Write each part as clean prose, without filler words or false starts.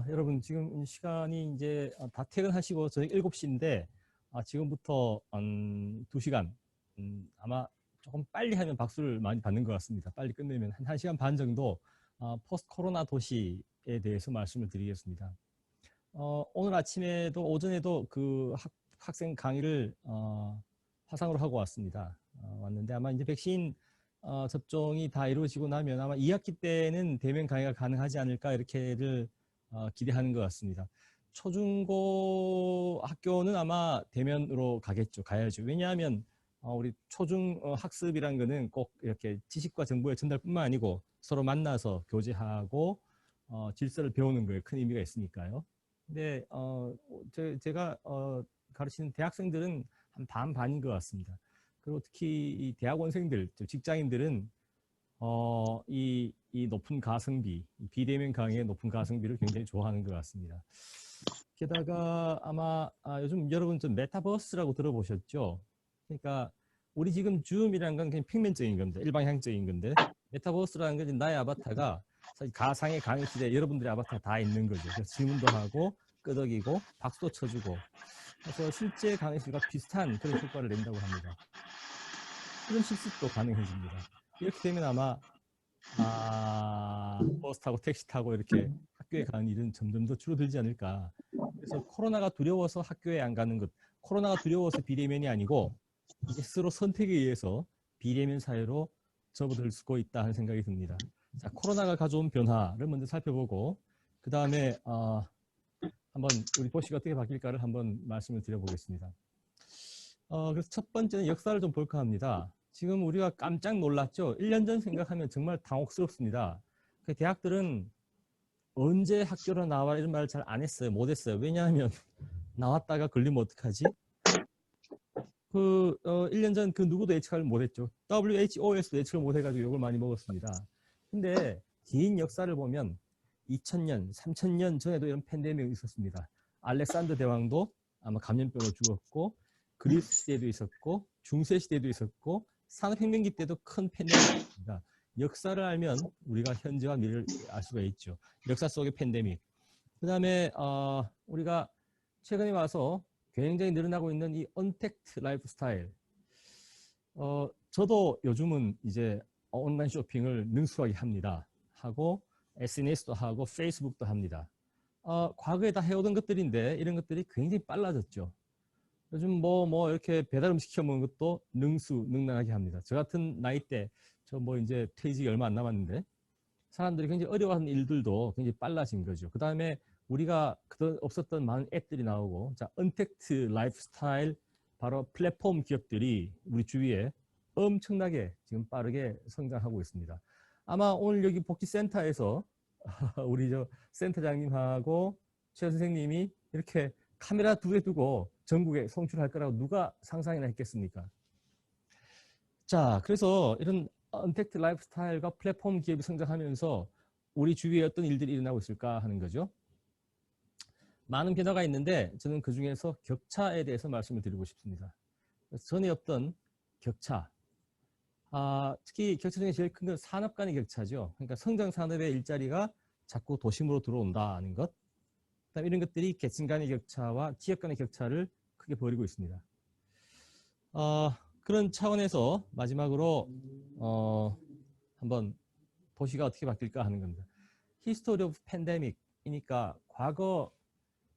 여러분 지금 시간이 이제 다 퇴근하시고 저녁 7시인데 지금부터 2시간 아마 조금 빨리 하면 박수를 많이 받는 것 같습니다. 빨리 끝내면 한 1시간 반 정도 포스트 코로나 도시에 대해서 말씀을 드리겠습니다. 오늘 아침에도 오전에도 그 학생 강의를 화상으로 하고 왔습니다. 왔는데 아마 이제 백신 접종이 다 이루어지고 나면 아마 2학기 때는 대면 강의가 가능하지 않을까 이렇게를 기대하는 것 같습니다. 초중고 학교는 아마 대면으로 가야죠. 왜냐하면 우리 초중 학습이란 거는 꼭 이렇게 지식과 정보의 전달뿐만 아니고 서로 만나서 교제하고 질서를 배우는 거에 큰 의미가 있으니까요. 근데 제가 가르치는 대학생들은 한 반반인 것 같습니다. 그리고 특히 이 대학원생들, 직장인들은 이 높은 가성비, 비대면 강의의 높은 가성비를 굉장히 좋아하는 것 같습니다. 게다가 아마 요즘 여러분 좀 메타버스라고 들어보셨죠? 그러니까 우리 지금 줌이라는 건 그냥 평면적인 겁니다. 일방향적인 건데 메타버스라는 건 나의 아바타가 사실 가상의 강의실에 여러분들의 아바타 다 있는 거죠. 그래서 질문도 하고 끄덕이고 박수도 쳐주고 그래서 실제 강의실과 비슷한 그런 효과를 낸다고 합니다. 그런 실습도 가능해집니다. 이렇게 되면 아마 버스 타고 택시 타고 이렇게 학교에 가는 일은 점점 더 줄어들지 않을까. 그래서 코로나가 두려워서 학교에 안 가는 것, 코로나가 두려워서 비대면이 아니고 이제 스스로 선택에 의해서 비대면 사회로 접어들 수 있다 하는 생각이 듭니다. 자, 코로나가 가져온 변화를 먼저 살펴보고 그 다음에 한번 우리 도시가 어떻게 바뀔까를 한번 말씀을 드려보겠습니다. 그래서 첫 번째는 역사를 좀 볼까 합니다. 지금 우리가 깜짝 놀랐죠. 1년 전 생각하면 정말 당혹스럽습니다. 그 대학들은 언제 학교로 나와 이런 말을 잘 안 했어요. 못 했어요. 왜냐하면 나왔다가 걸리면 어떡하지? 1년 전 그 누구도 예측을 못 했죠. WHO에서도 예측을 못 해가지고 욕을 많이 먹었습니다. 근데 긴 역사를 보면 2000년, 3000년 전에도 이런 팬데믹이 있었습니다. 알렉산더 대왕도 아마 감염병으로 죽었고 그리스 시대도 있었고 중세 시대도 있었고 산업혁명기 때도 큰 팬데믹이 있습니다. 역사를 알면 우리가 현재와 미래를 알 수가 있죠. 역사 속의 팬데믹. 그 다음에 우리가 최근에 와서 굉장히 늘어나고 있는 이 언택트 라이프 스타일. 저도 요즘은 이제 온라인 쇼핑을 능수하게 합니다. 하고 SNS도 하고 페이스북도 합니다. 과거에 다 해오던 것들인데 이런 것들이 굉장히 빨라졌죠. 요즘 뭐 이렇게 배달 음식 시켜 먹는 것도 능수능란하게 합니다. 저 같은 나이 때 저 뭐 이제 퇴직이 얼마 안 남았는데 사람들이 굉장히 어려워하는 일들도 굉장히 빨라진 거죠. 그 다음에 우리가 그전 없었던 많은 앱들이 나오고, 자, 언택트 라이프 스타일, 바로 플랫폼 기업들이 우리 주위에 엄청나게 지금 빠르게 성장하고 있습니다. 아마 오늘 여기 복지센터에서 우리 저 센터장님하고 최 선생님이 이렇게 카메라 2개 두고 전국에 송출할 거라고 누가 상상이나 했겠습니까? 자, 그래서 이런 언택트 라이프 스타일과 플랫폼 기업이 성장하면서 우리 주위에 어떤 일들이 일어나고 있을까 하는 거죠. 많은 변화가 있는데 저는 그 중에서 격차에 대해서 말씀을 드리고 싶습니다. 전에 없던 격차. 특히 격차 중에 제일 큰 건 산업 간의 격차죠. 그러니까 성장 산업의 일자리가 자꾸 도심으로 들어온다는 것. 그다음에 이런 것들이 계층 간의 격차와 지역 간의 격차를 크게 벌이고 있습니다. 그런 차원에서 마지막으로 한번 도시가 어떻게 바뀔까 하는 겁니다. 히스토리 오브 팬데믹이니까 과거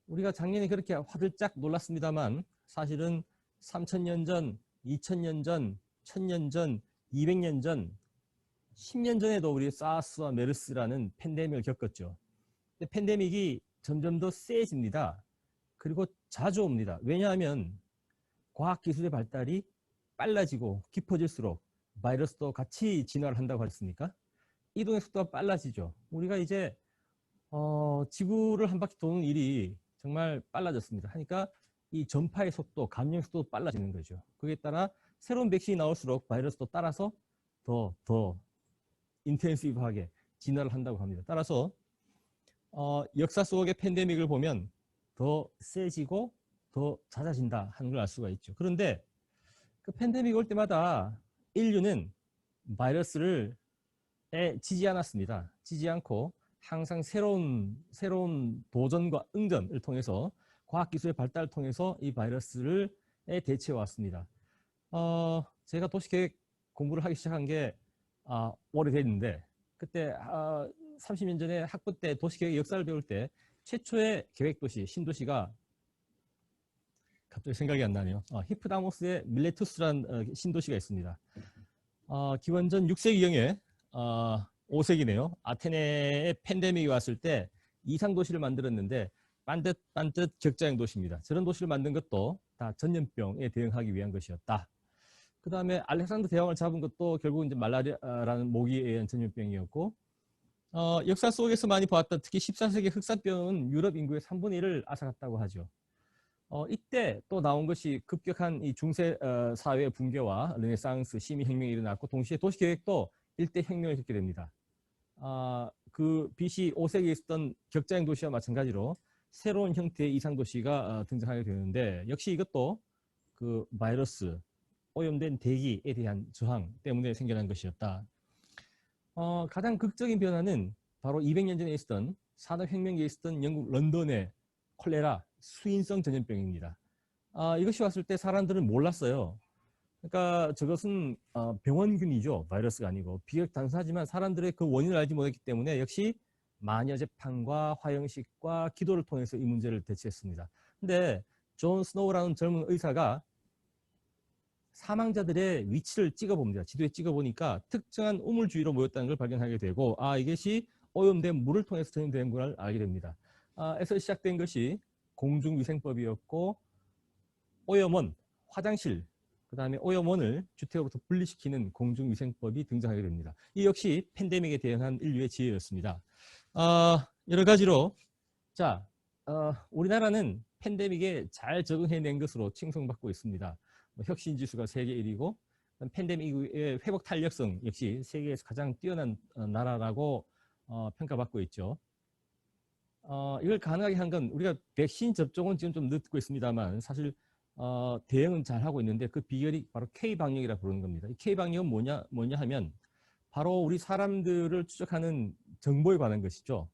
우리가 작년에 그렇게 화들짝 놀랐습니다만 사실은 3000년 전, 2000년 전, 1000년 전, 200년 전, 10년 전에도 우리 사스와 메르스라는 팬데믹을 겪었죠. 근데 팬데믹이 점점 더 세집니다. 그리고 자주 옵니다. 왜냐하면 과학기술의 발달이 빨라지고 깊어질수록 바이러스도 같이 진화를 한다고 하셨습니까? 이동의 속도가 빨라지죠. 우리가 이제 지구를 한 바퀴 도는 일이 정말 빨라졌습니다. 하니까 이 전파의 속도, 감염 속도도 빨라지는 거죠. 그에 따라 새로운 백신이 나올수록 바이러스도 따라서 더 인텐시브하게 진화를 한다고 합니다. 따라서 역사 속의 팬데믹을 보면 더 세지고 더 잦아진다 하는 걸 알 수가 있죠. 그런데 그 팬데믹이 올 때마다 인류는 바이러스를 지지 않았습니다. 지지 않고 항상 새로운 도전과 응전을 통해서 과학기술의 발달을 통해서 이 바이러스를 대체해 왔습니다. 제가 도시계획 공부를 하기 시작한 게 오래됐는데 그때 30년 전에 학부 때 도시계획 역사를 배울 때 최초의 계획도시, 신도시가 갑자기 생각이 안 나네요. 히프다모스의 밀레투스라는 신도시가 있습니다. 기원전 6세기경에 5세기네요. 아테네에 팬데믹이 왔을 때 이상도시를 만들었는데 반듯반듯 격자형 도시입니다. 저런 도시를 만든 것도 다 전염병에 대응하기 위한 것이었다. 그 다음에 알렉산더 대왕을 잡은 것도 결국 이제 말라리아라는 모기에 의한 전염병이었고, 역사 속에서 많이 보았던 특히 14세기 흑사병은 유럽 인구의 3분의 1을 앗아갔다고 하죠. 이때 또 나온 것이 급격한 이 중세 사회의 붕괴와 르네상스 시민혁명이 일어났고 동시에 도시계획도 일대 혁명을 겪게 됩니다. 그 BC 5세기에 있었던 격자형 도시와 마찬가지로 새로운 형태의 이상도시가 등장하게 되는데 역시 이것도 그 바이러스, 오염된 대기에 대한 저항 때문에 생겨난 것이었다. 가장 극적인 변화는 바로 200년 전에 있었던 산업혁명기에 있었던 영국 런던의 콜레라 수인성 전염병입니다. 이것이 왔을 때 사람들은 몰랐어요. 그러니까 저것은 병원균이죠. 바이러스가 아니고 비교적 단순하지만 사람들의 그 원인을 알지 못했기 때문에 역시 마녀 재판과 화형식과 기도를 통해서 이 문제를 대처했습니다. 근데 존 스노우라는 젊은 의사가 사망자들의 위치를 찍어봅니다. 지도에 찍어보니까 특정한 우물주위로 모였다는 걸 발견하게 되고 이것이 오염된 물을 통해서 전염된 걸 알게 됩니다. 에서 시작된 것이 공중위생법이었고 오염원, 화장실, 그 다음에 오염원을 주택으로부터 분리시키는 공중위생법이 등장하게 됩니다. 이 역시 팬데믹에 대응한 인류의 지혜였습니다. 여러 가지로 우리나라는 팬데믹에 잘 적응해낸 것으로 칭송받고 있습니다. 혁신지수가 세계 1위고 팬데믹 이후의 회복 탄력성 역시 세계에서 가장 뛰어난 나라라고 평가받고 있죠. 이걸 가능하게 한 건 우리가 백신 접종은 지금 좀 늦고 있습니다만 사실 대응은 잘 하고 있는데 그 비결이 바로 K방역이라 부르는 겁니다. 이 K방역은 뭐냐 하면 바로 우리 사람들을 추적하는 정보에 관한 것이죠.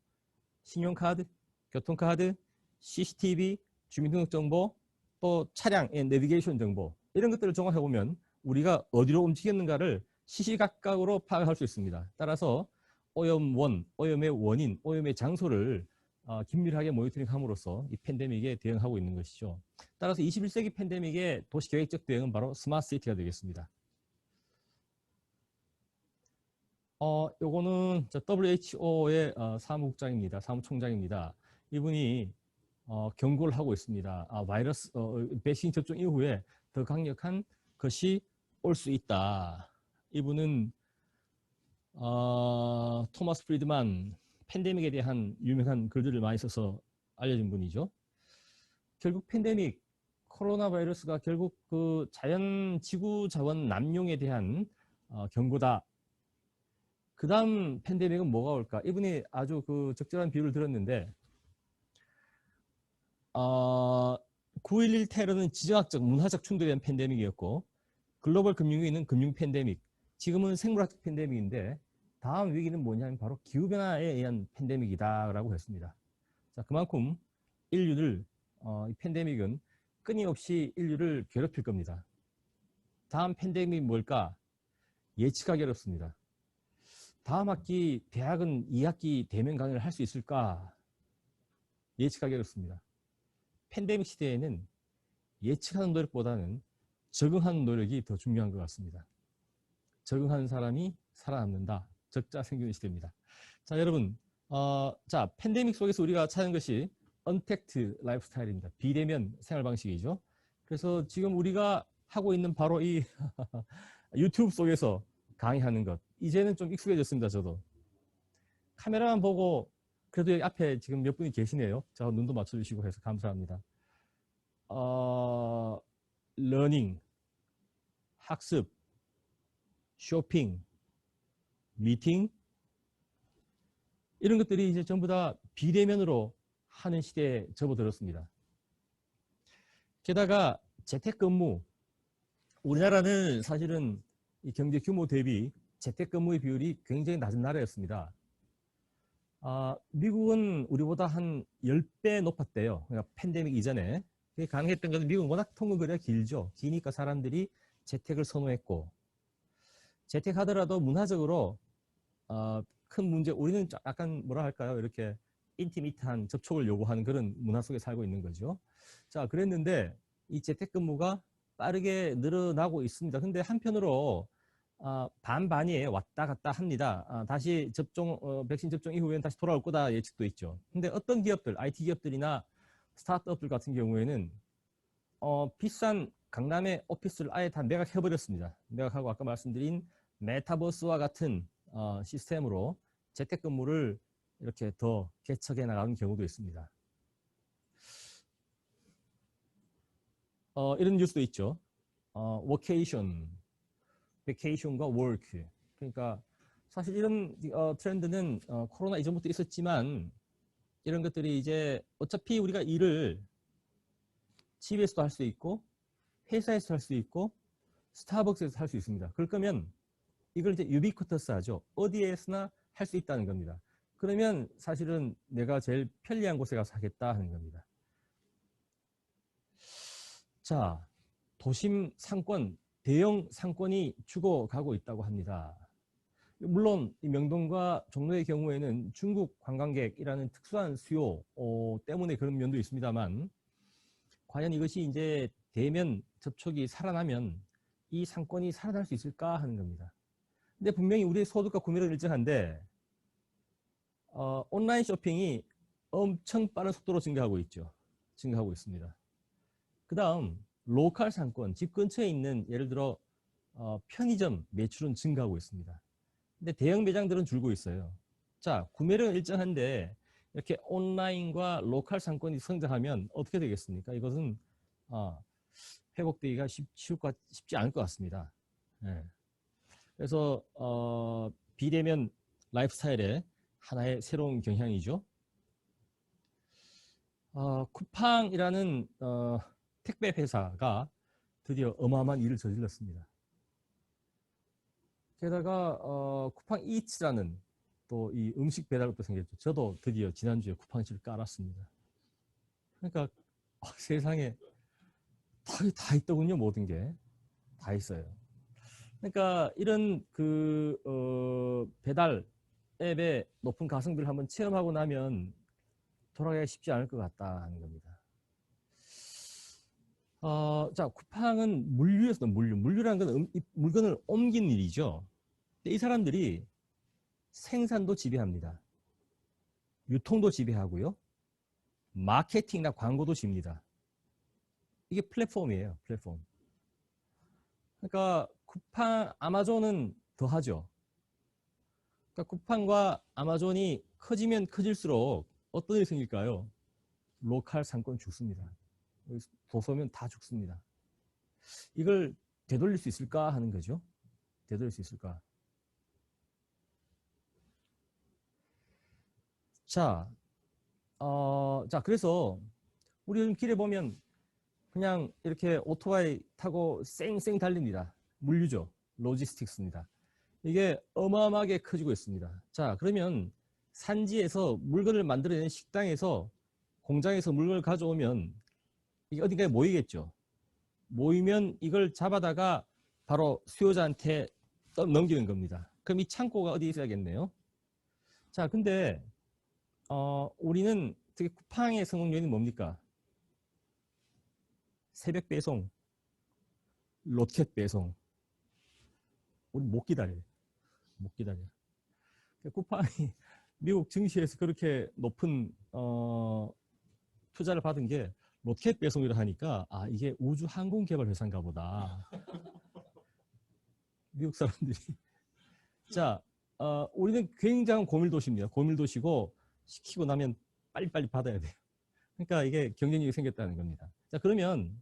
신용카드, 교통카드, CCTV, 주민등록정보, 또 차량의 내비게이션 정보 이런 것들을 종합해보면 우리가 어디로 움직였는가를 시시각각으로 파악할 수 있습니다. 따라서 오염원, 오염의 원인, 오염의 장소를 긴밀하게 모니터링함으로써 이 팬데믹에 대응하고 있는 것이죠. 따라서 21세기 팬데믹의 도시계획적 대응은 바로 스마트시티가 되겠습니다. 요거는 WHO의 사무국장입니다. 사무총장입니다. 이분이 경고를 하고 있습니다. 바이러스 백신 접종 이후에 더 강력한 것이 올 수 있다. 이분은 토마스 프리드만 팬데믹에 대한 유명한 글들을 많이 써서 알려진 분이죠. 결국 팬데믹, 코로나 바이러스가 결국 그 지구 자원 남용에 대한 경고다. 그 다음 팬데믹은 뭐가 올까? 이분이 아주 그 적절한 비유를 들었는데 9.11 테러는 지정학적, 문화적 충돌에 대한 팬데믹이었고 글로벌 금융위기는 금융 팬데믹, 지금은 생물학적 팬데믹인데 다음 위기는 뭐냐면 바로 기후변화에 의한 팬데믹이다라고 했습니다. 자, 그만큼 인류를 이 팬데믹은 끊임없이 인류를 괴롭힐 겁니다. 다음 팬데믹이 뭘까? 예측하기 어렵습니다. 다음 학기 대학은 2학기 대면 강의를 할 수 있을까? 예측하기 어렵습니다. 팬데믹 시대에는 예측하는 노력보다는 적응하는 노력이 더 중요한 것 같습니다. 적응하는 사람이 살아남는다. 적자 생기는 시대입니다. 자, 여러분, 팬데믹 속에서 우리가 찾은 것이 언택트 라이프 스타일입니다. 비대면 생활 방식이죠. 그래서 지금 우리가 하고 있는 바로 이 유튜브 속에서 강의하는 것, 이제는 좀 익숙해졌습니다. 저도 카메라만 보고 그래도 여기 앞에 지금 몇 분이 계시네요. 자, 눈도 맞춰주시고 해서 감사합니다. 러닝, 학습, 쇼핑, 미팅 이런 것들이 이제 전부 다 비대면으로 하는 시대에 접어들었습니다. 게다가 재택근무, 우리나라는 사실은 이 경제 규모 대비 재택근무의 비율이 굉장히 낮은 나라였습니다. 미국은 우리보다 한 10배 높았대요. 그러니까 팬데믹 이전에. 그게 가능했던 것은 미국은 워낙 통근거리가 길죠. 기니까 사람들이 재택을 선호했고, 재택하더라도 문화적으로 큰 문제, 우리는 약간 뭐라 할까요? 이렇게 인티미트한 접촉을 요구하는 그런 문화 속에 살고 있는 거죠. 자, 그랬는데 이 재택근무가 빠르게 늘어나고 있습니다. 근데 한편으로 반반이에요. 왔다 갔다 합니다. 다시 백신 접종 이후에는 다시 돌아올 거다 예측도 있죠. 근데 어떤 기업들, IT 기업들이나 스타트업들 같은 경우에는 비싼 강남의 오피스를 아예 다 매각해버렸습니다. 매각하고 아까 말씀드린 메타버스와 같은 시스템으로 재택근무를 이렇게 더 개척해 나가는 경우도 있습니다. 이런 뉴스도 있죠. 워케이션, 베케이션과 워크. 그러니까 사실 이런 트렌드는 코로나 이전부터 있었지만 이런 것들이 이제 어차피 우리가 일을 집에서도 할 수 있고 회사에서 할 수 있고 스타벅스에서 할 수 있습니다. 그럴 거면 이걸 이제 유비쿼터스 하죠. 어디에서나 할 수 있다는 겁니다. 그러면 사실은 내가 제일 편리한 곳에 가서 하겠다 하는 겁니다. 자, 도심 상권, 대형 상권이 죽어가고 있다고 합니다. 물론 명동과 종로의 경우에는 중국 관광객이라는 특수한 수요 때문에 그런 면도 있습니다만 과연 이것이 이제 대면 접촉이 살아나면 이 상권이 살아날 수 있을까 하는 겁니다. 근데 분명히 우리의 소득과 구매력은 일정한데 온라인 쇼핑이 엄청 빠른 속도로 증가하고 있죠. 증가하고 있습니다. 그 다음 로컬 상권, 집 근처에 있는 예를 들어 편의점 매출은 증가하고 있습니다. 근데 대형 매장들은 줄고 있어요. 자, 구매력은 일정한데 이렇게 온라인과 로컬 상권이 성장하면 어떻게 되겠습니까? 이것은 회복되기가 쉽지 않을 것 같습니다. 네. 그래서 비대면 라이프스타일의 하나의 새로운 경향이죠. 쿠팡이라는 택배 회사가 드디어 어마어마한 일을 저질렀습니다. 게다가 쿠팡 이츠라는 또 이 음식 배달업도 생겼죠. 저도 드디어 지난주에 쿠팡 이츠를 깔았습니다. 그러니까 세상에 다 있더군요. 모든 게 다 있어요. 그러니까 이런 배달 앱의 높은 가성비를 한번 체험하고 나면 돌아가기 쉽지 않을 것 같다 하는 겁니다. 자, 쿠팡은 물류였어요. 물류라는 건 물건을 옮긴 일이죠. 근데 이 사람들이 생산도 지배합니다. 유통도 지배하고요. 마케팅이나 광고도 집니다. 이게 플랫폼이에요. 플랫폼. 그러니까 쿠팡, 아마존은 더 하죠. 그러니까 쿠팡과 아마존이 커지면 커질수록 어떤 일이 생길까요? 로컬 상권 죽습니다. 도서면 다 죽습니다. 이걸 되돌릴 수 있을까 하는 거죠. 되돌릴 수 있을까? 자, 그래서 우리 요즘 길에 보면 그냥 이렇게 오토바이 타고 쌩쌩 달립니다. 물류죠. 로지스틱스입니다. 이게 어마어마하게 커지고 있습니다. 자, 그러면 산지에서 물건을 만들어내는 식당에서 공장에서 물건을 가져오면 이게 어딘가에 모이겠죠. 모이면 이걸 잡아다가 바로 수요자한테 넘기는 겁니다. 그럼 이 창고가 어디에 있어야겠네요. 자, 근데 우리는 특히 쿠팡의 성공 요인이 뭡니까? 새벽 배송, 로켓 배송. 우리 못 기다려요. 못 기다려. 쿠팡이 미국 증시에서 그렇게 높은 투자를 받은 게 로켓 배송이라 하니까 이게 우주 항공 개발 회사인가 보다. 미국 사람들이. 자, 우리는 굉장한 고밀 도시입니다. 고밀 도시고 시키고 나면 빨리빨리 받아야 돼요. 그러니까 이게 경쟁력이 생겼다는 겁니다. 자, 그러면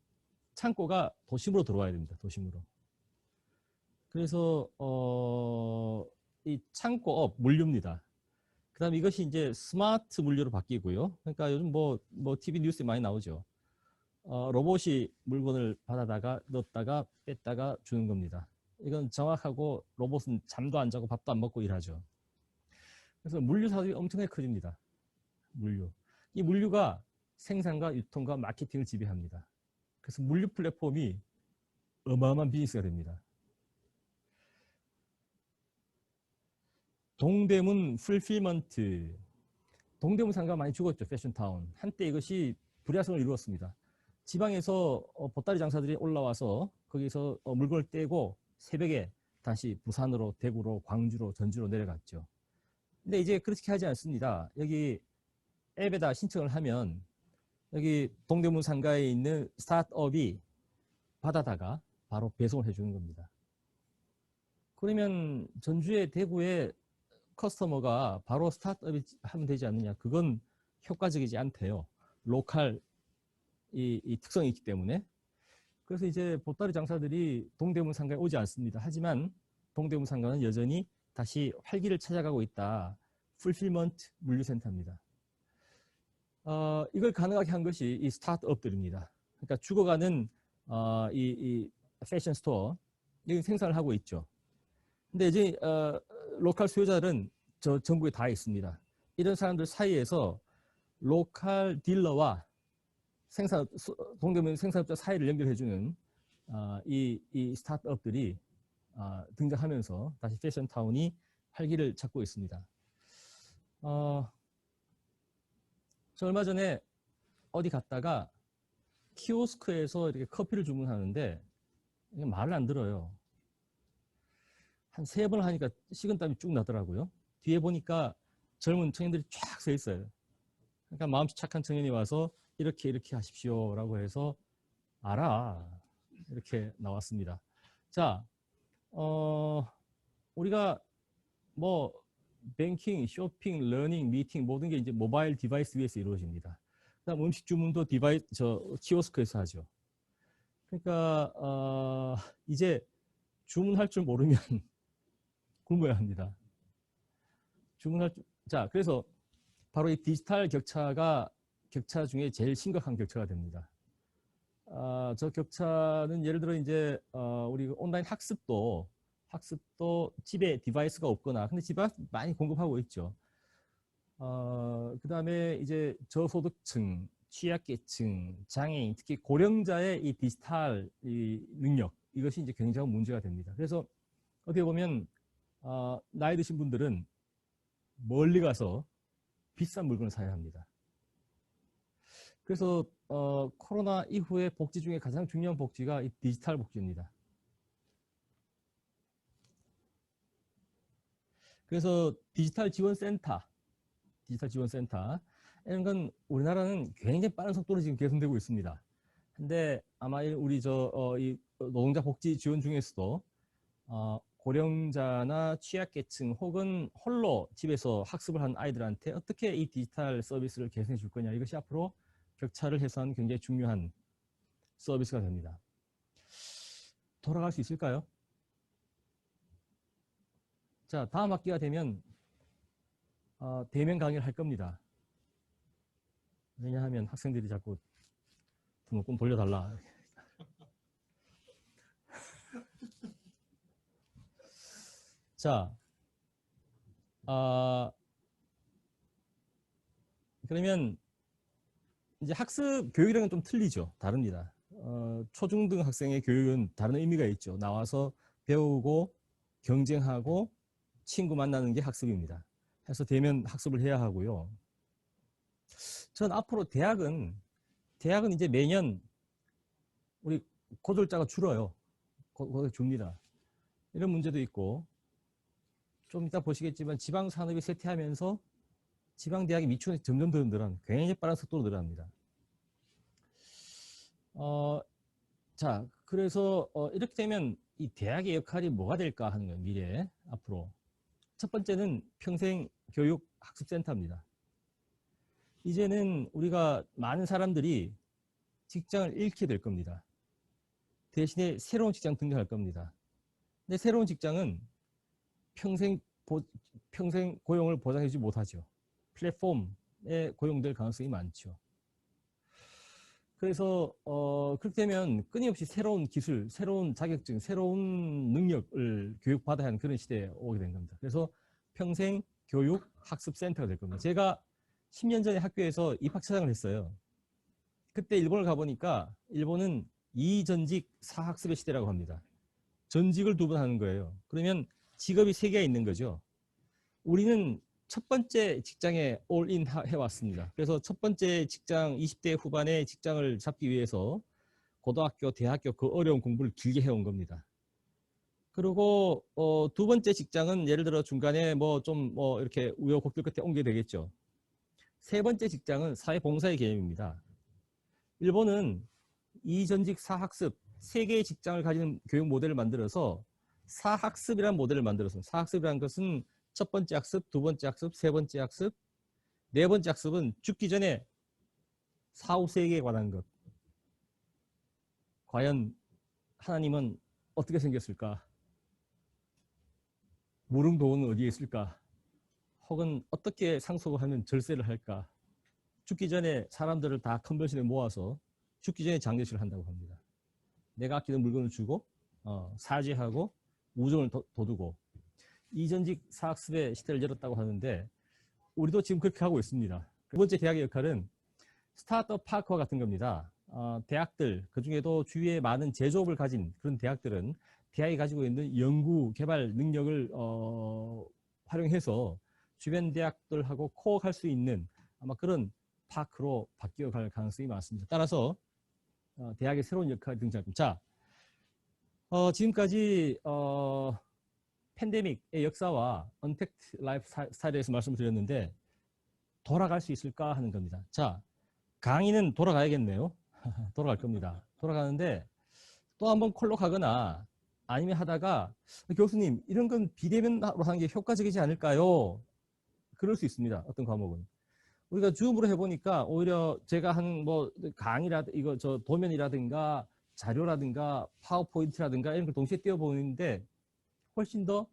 창고가 도심으로 들어와야 됩니다. 도심으로. 그래서 이 창고업 물류입니다. 그다음 이것이 이제 스마트 물류로 바뀌고요. 그러니까 요즘 뭐 TV 뉴스에 많이 나오죠. 로봇이 물건을 받아다가 넣었다가 뺐다가 주는 겁니다. 이건 정확하고 로봇은 잠도 안 자고 밥도 안 먹고 일하죠. 그래서 물류 사업이 엄청나게 커집니다. 물류. 이 물류가 생산과 유통과 마케팅을 지배합니다. 그래서 물류 플랫폼이 어마어마한 비즈니스가 됩니다. 동대문 풀필먼트. 동대문 상가 많이 죽었죠. 패션타운. 한때 이것이 불야성을 이루었습니다. 지방에서 보따리 장사들이 올라와서 거기서 물건을 떼고 새벽에 다시 부산으로, 대구로, 광주로, 전주로 내려갔죠. 근데 이제 그렇게 하지 않습니다. 여기 앱에다 신청을 하면 여기 동대문 상가에 있는 스타트업이 받아다가 바로 배송을 해주는 겁니다. 그러면 전주에, 대구에 커스터머가 바로 스타트업이 하면 되지 않느냐. 그건 효과적이지 않대요. 로컬 이 특성이 있기 때문에. 그래서 이제 보따리 장사들이 동대문 상가에 오지 않습니다. 하지만 동대문 상가는 여전히 다시 활기를 찾아가고 있다. 풀필먼트 물류센터입니다. 이걸 가능하게 한 것이 이 스타트업들입니다. 그러니까 죽어가는 이 패션 스토어 여기 생산을 하고 있죠. 근데 이제 로컬 소유자들은 저 전국에 다 있습니다. 이런 사람들 사이에서 로컬 딜러와 동대문 생산업자 사이를 연결해주는 이 스타트업들이 등장하면서 다시 패션타운이 활기를 찾고 있습니다. 저 얼마 전에 어디 갔다가 키오스크에서 이렇게 커피를 주문하는데 말을 안 들어요. 한 3번 하니까 식은땀이 쭉 나더라고요. 뒤에 보니까 젊은 청년들이 쫙 서 있어요. 그러니까 마음씨 착한 청년이 와서 이렇게 하십시오라고 해서 알아. 이렇게 나왔습니다. 자, 우리가 뭐 뱅킹, 쇼핑, 러닝, 미팅 모든 게 이제 모바일 디바이스 위에서 이루어집니다. 그다음 음식 주문도 키오스크에서 하죠. 그러니까 이제 주문할 줄 모르면 굶어야 합니다. 자, 그래서 바로 이 디지털 격차 중에 제일 심각한 격차가 됩니다. 저 격차는 예를 들어 이제 우리 온라인 학습도 집에 디바이스가 없거나, 근데 디바이스 많이 공급하고 있죠. 그 다음에 이제 저소득층, 취약계층, 장애인, 특히 고령자의 이 디지털 능력, 이것이 이제 굉장히 문제가 됩니다. 그래서 어떻게 보면 나이 드신 분들은 멀리 가서 비싼 물건을 사야 합니다. 그래서 코로나 이후의 복지 중에 가장 중요한 복지가 이 디지털 복지입니다. 그래서 디지털 지원센터 이런 건 우리나라는 굉장히 빠른 속도로 지금 개선되고 있습니다. 근데 아마 우리 이 노동자 복지 지원 중에서도 고령자나 취약계층 혹은 홀로 집에서 학습을 한 아이들한테 어떻게 이 디지털 서비스를 개선해 줄 거냐, 이것이 앞으로 격차를 해소하는 굉장히 중요한 서비스가 됩니다. 돌아갈 수 있을까요? 자, 다음 학기가 되면 대면 강의를 할 겁니다. 왜냐하면 학생들이 자꾸 등록금 돌려달라. 자, 그러면 이제 학습 교육이랑은 좀 틀리죠. 다릅니다. 초중등 학생의 교육은 다른 의미가 있죠. 나와서 배우고 경쟁하고 친구 만나는 게 학습입니다. 해서 대면 학습을 해야 하고요. 전 앞으로 대학은 이제 매년 우리 고졸자가 줄어요. 고졸 줍니다. 이런 문제도 있고, 좀 이따 보시겠지만 지방 산업이 쇠퇴하면서 지방 대학의 미추홀이 점점 더 굉장히 빠른 속도로 늘어납니다. 자, 그래서 이렇게 되면 이 대학의 역할이 뭐가 될까 하는 거예요. 미래에 앞으로. 첫 번째는 평생교육 학습센터입니다. 이제는 우리가 많은 사람들이 직장을 잃게 될 겁니다. 대신에 새로운 직장 등장할 겁니다. 근데 새로운 직장은 평생 고용을 보장해주지 못하죠. 플랫폼에 고용될 가능성이 많죠. 그래서 그렇게 되면 끊임없이 새로운 기술, 새로운 자격증, 새로운 능력을 교육받아야 하는 그런 시대에 오게 된 겁니다. 그래서 평생 교육 학습 센터가 될 겁니다. 제가 10년 전에 학교에서 입학처장을 했어요. 그때 일본을 가보니까 일본은 이전직 사학습의 시대라고 합니다. 전직을 2번 하는 거예요. 그러면 직업이 3개가 있는 거죠. 우리는 첫 번째 직장에 올인 해왔습니다. 그래서 첫 번째 직장 20대 후반에 직장을 잡기 위해서 고등학교, 대학교 그 어려운 공부를 길게 해온 겁니다. 그리고 2번째 직장은 예를 들어 중간에 뭐 좀 이렇게 우여곡절 끝에 옮겨야 되겠죠. 3번째 직장은 사회봉사의 개념입니다. 일본은 이전직 사학습 3개의 직장을 가지는 교육 모델을 만들어서 사학습이라는 모델을 만들었습니다. 사학습이라는 것은 첫 번째 학습, 2번째 학습, 3번째 학습, 4번째 학습은 죽기 전에 사후 세계에 관한 것. 과연 하나님은 어떻게 생겼을까? 무릉도원은 어디에 있을까? 혹은 어떻게 상속을 하면 절세를 할까? 죽기 전에 사람들을 다 컨벤션에 모아서 죽기 전에 장례식을 한다고 합니다. 내가 아끼는 물건을 주고 사죄하고 우정을 돋우고 이전직 사학습의 시대를 열었다고 하는데 우리도 지금 그렇게 하고 있습니다. 2번째 대학의 역할은 스타트업 파크와 같은 겁니다. 대학들, 그중에도 주위에 많은 제조업을 가진 그런 대학들은 대학이 가지고 있는 연구, 개발 능력을 활용해서 주변 대학들하고 코어할 수 있는 아마 그런 파크로 바뀌어갈 가능성이 많습니다. 따라서 대학의 새로운 역할이 등장합니다. 자, 지금까지 팬데믹의 역사와 언택트 라이프 스타일에 대해서 말씀을 드렸는데 돌아갈 수 있을까 하는 겁니다. 자, 강의는 돌아가야겠네요. 돌아갈 겁니다. 돌아가는데 또 한번 콜로 가거나 아니면 하다가 교수님 이런 건 비대면으로 하는 게 효과적이지 않을까요? 그럴 수 있습니다. 어떤 과목은. 우리가 줌으로 해보니까 오히려 제가 한 뭐 이거 도면이라든가 자료라든가 파워포인트라든가 이런 걸 동시에 띄워보는데 훨씬 더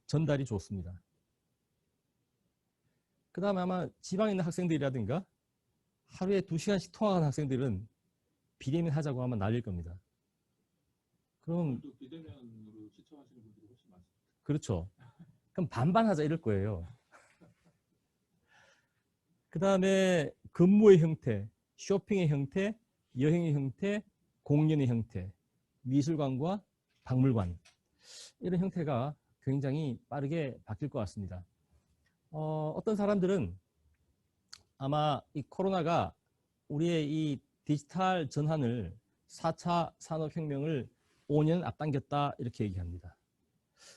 전달이 좋습니다. 그 다음에 아마 지방에 있는 학생들이라든가 하루에 2시간씩 통화하는 학생들은 비대면 하자고 하면 날릴 겁니다. 그럼 비대면으로 시청하시는 분들이 훨씬 많습니다. 그렇죠. 그럼 반반 하자 이럴 거예요. 그 다음에 근무의 형태, 쇼핑의 형태, 여행의 형태, 공연의 형태, 미술관과 박물관 이런 형태가 굉장히 빠르게 바뀔 것 같습니다. 어떤 사람들은 아마 이 코로나가 우리의 이 디지털 전환을 4차 산업혁명을 5년 앞당겼다 이렇게 얘기합니다.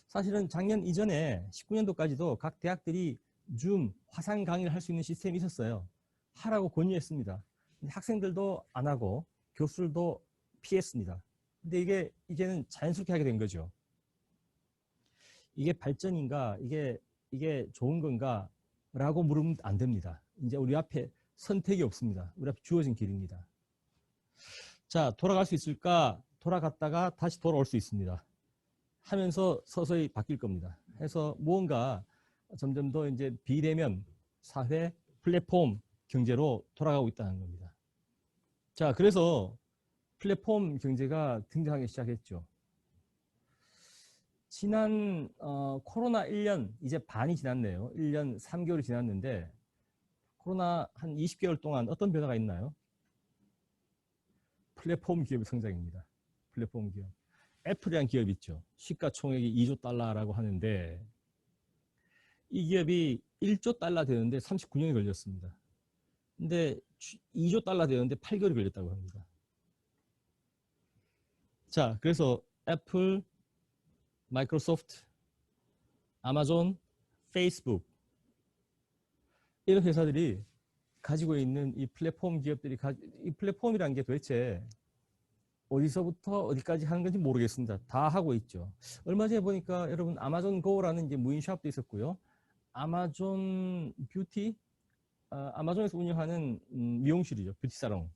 사실은 작년 이전에 19년도까지도 각 대학들이 줌, 화상 강의를 할 수 있는 시스템이 있었어요. 하라고 권유했습니다. 근데 학생들도 안 하고 교수들도 피했습니다. 근데 이게 이제는 자연스럽게 하게 된 거죠. 이게 발전인가? 이게 좋은 건가? 라고 물으면 안 됩니다. 이제 우리 앞에 선택이 없습니다. 우리 앞에 주어진 길입니다. 자, 돌아갈 수 있을까? 돌아갔다가 다시 돌아올 수 있습니다. 하면서 서서히 바뀔 겁니다. 해서 무언가 점점 더 이제 비대면 사회 플랫폼 경제로 돌아가고 있다는 겁니다. 자, 그래서 플랫폼 경제가 등장하기 시작했죠. 지난 코로나 1년 이제 반이 지났네요. 1년 3개월이 지났는데 코로나 한 20개월 동안 어떤 변화가 있나요? 플랫폼 기업의 성장입니다. 플랫폼 기업. 애플이라는 기업이 있죠. 시가총액이 2조 달러라고 하는데 이 기업이 1조 달러 되는데 39년이 걸렸습니다. 근데 2조 달러 되는데 8개월이 걸렸다고 합니다. 자, 그래서 애플, 마이크로소프트, 아마존, 페이스북 이런 회사들이 가지고 있는 이 플랫폼 기업들이 이 플랫폼이라는 게 도대체 어디서부터 어디까지 하는 건지 모르겠습니다. 다 하고 있죠. 얼마 전에 보니까 여러분 아마존 고라는 이제 무인 샵도 있었고요. 아마존 뷰티, 아마존에서 운영하는 미용실이죠. 뷰티 사롱.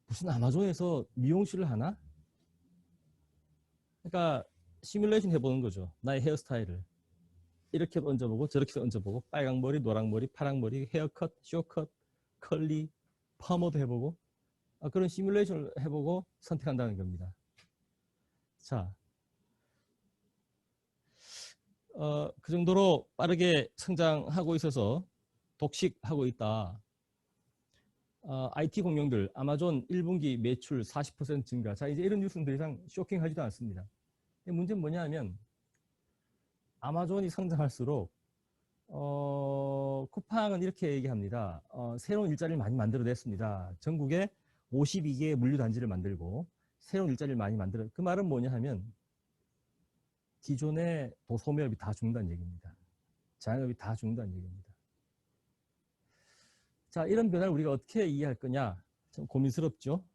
무슨 아마존에서 미용실을 하나? 그러니까 시뮬레이션 해보는 거죠. 나의 헤어스타일을. 이렇게도 얹어보고 저렇게도 얹어보고 빨강 머리, 노랑 머리, 파랑 머리, 헤어컷, 쇼컷, 컬리, 파머도 해보고 그런 시뮬레이션을 해보고 선택한다는 겁니다. 자, 그 정도로 빠르게 성장하고 있어서 독식하고 있다. IT 공룡들, 아마존 1분기 매출 40% 증가. 자, 이제 이런 뉴스는 더 이상 쇼킹하지도 않습니다. 문제는 뭐냐 하면 아마존이 성장할수록 쿠팡은 이렇게 얘기합니다. 새로운 일자리를 많이 만들어냈습니다. 전국에 52개의 물류단지를 만들고 새로운 일자리를 많이 만들어. 그 말은 뭐냐 하면 기존의 도소매업이 다 죽는다는 얘기입니다. 자영업이 다 죽는다는 얘기입니다. 자, 이런 변화를 우리가 어떻게 이해할 거냐? 좀 고민스럽죠?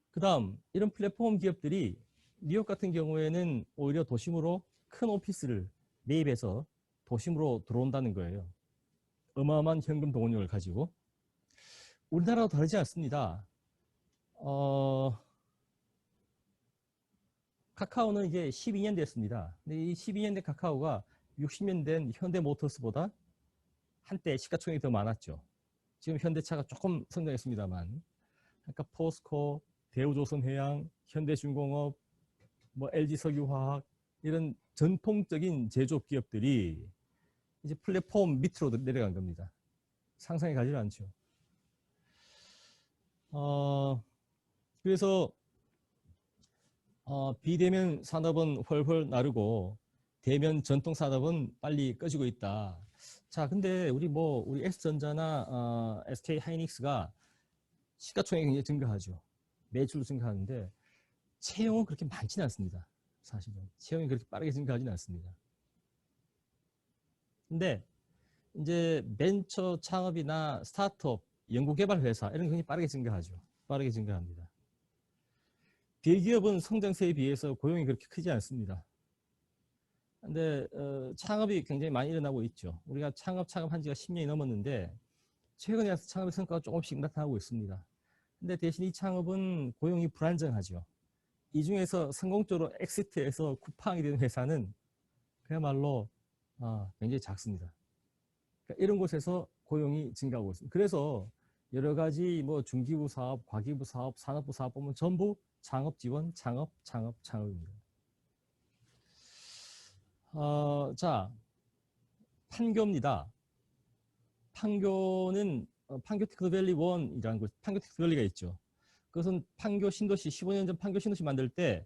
그 다음, 이런 플랫폼 기업들이 뉴욕 같은 경우에는 오히려 도심으로 큰 오피스를 매입해서 도심으로 들어온다는 거예요. 어마어마한 현금 동원력을 가지고. 우리나라와 다르지 않습니다. 카카오는 이제 12년 됐습니다. 근데 이 12년 된 카카오가 60년 된 현대모터스보다 한때 시가총액이 더 많았죠. 지금 현대차가 조금 성장했습니다만, 그러니까 포스코, 대우조선해양, 현대중공업, 뭐 LG석유화학 이런 전통적인 제조업 기업들이 이제 플랫폼 밑으로 내려간 겁니다. 상상이 가지 않죠. 그래서 비대면 산업은 훨훨 나르고 대면 전통 산업은 빨리 꺼지고 있다. 자, 근데 우리 S전자나 SK 하이닉스가 시가총액이 굉장히 증가하죠. 매출도 증가하는데 채용은 그렇게 많지는 않습니다. 사실은 채용이 그렇게 빠르게 증가하지는 않습니다. 근데 이제 벤처 창업이나 스타트업, 연구개발 회사 이런 게 굉장히 빠르게 증가하죠. 빠르게 증가합니다. 대기업은 성장세에 비해서 고용이 그렇게 크지 않습니다. 근데 창업이 굉장히 많이 일어나고 있죠. 우리가 창업한 지가 10년이 넘었는데 최근에 와서 창업의 성과가 조금씩 나타나고 있습니다. 근데 대신 이 창업은 고용이 불안정하죠. 이 중에서 성공적으로 엑시트해서 쿠팡이 된 회사는 그야말로 굉장히 작습니다. 그러니까 이런 곳에서 고용이 증가하고 있습니다. 그래서 여러 가지 뭐 중기부 사업, 과기부 사업, 산업부 사업 보면 전부 창업 지원, 창업입니다. 자, 판교입니다. 판교는 판교 테크노밸리 1이라는 곳, 판교 테크노밸리가 있죠. 그것은 판교 신도시, 15년 전 판교 신도시 만들 때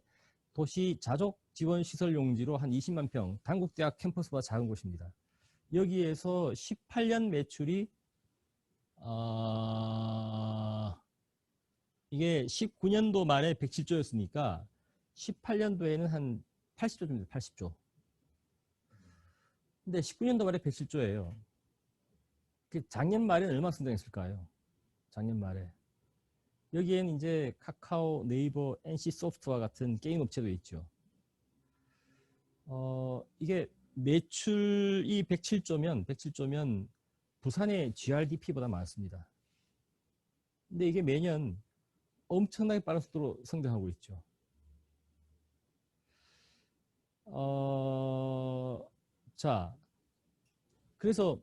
도시 자족 지원 시설 용지로 한 20만 평, 단국대학 캠퍼스보다 작은 곳입니다. 여기에서 18년 매출이 이게 19년도 말에 107조였으니까 18년도에는 한 80조 됩니다. 80조. 근데 19년도 말에 107조예요. 작년 말에는 얼마나 성장했을까요? 작년 말에. 여기에는 이제 카카오, 네이버, NC소프트와 같은 게임 업체도 있죠. 이게 매출이 107조면 부산의 GRDP보다 많습니다. 근데 이게 매년 엄청나게 빠른 속도로 성장하고 있죠. 자, 그래서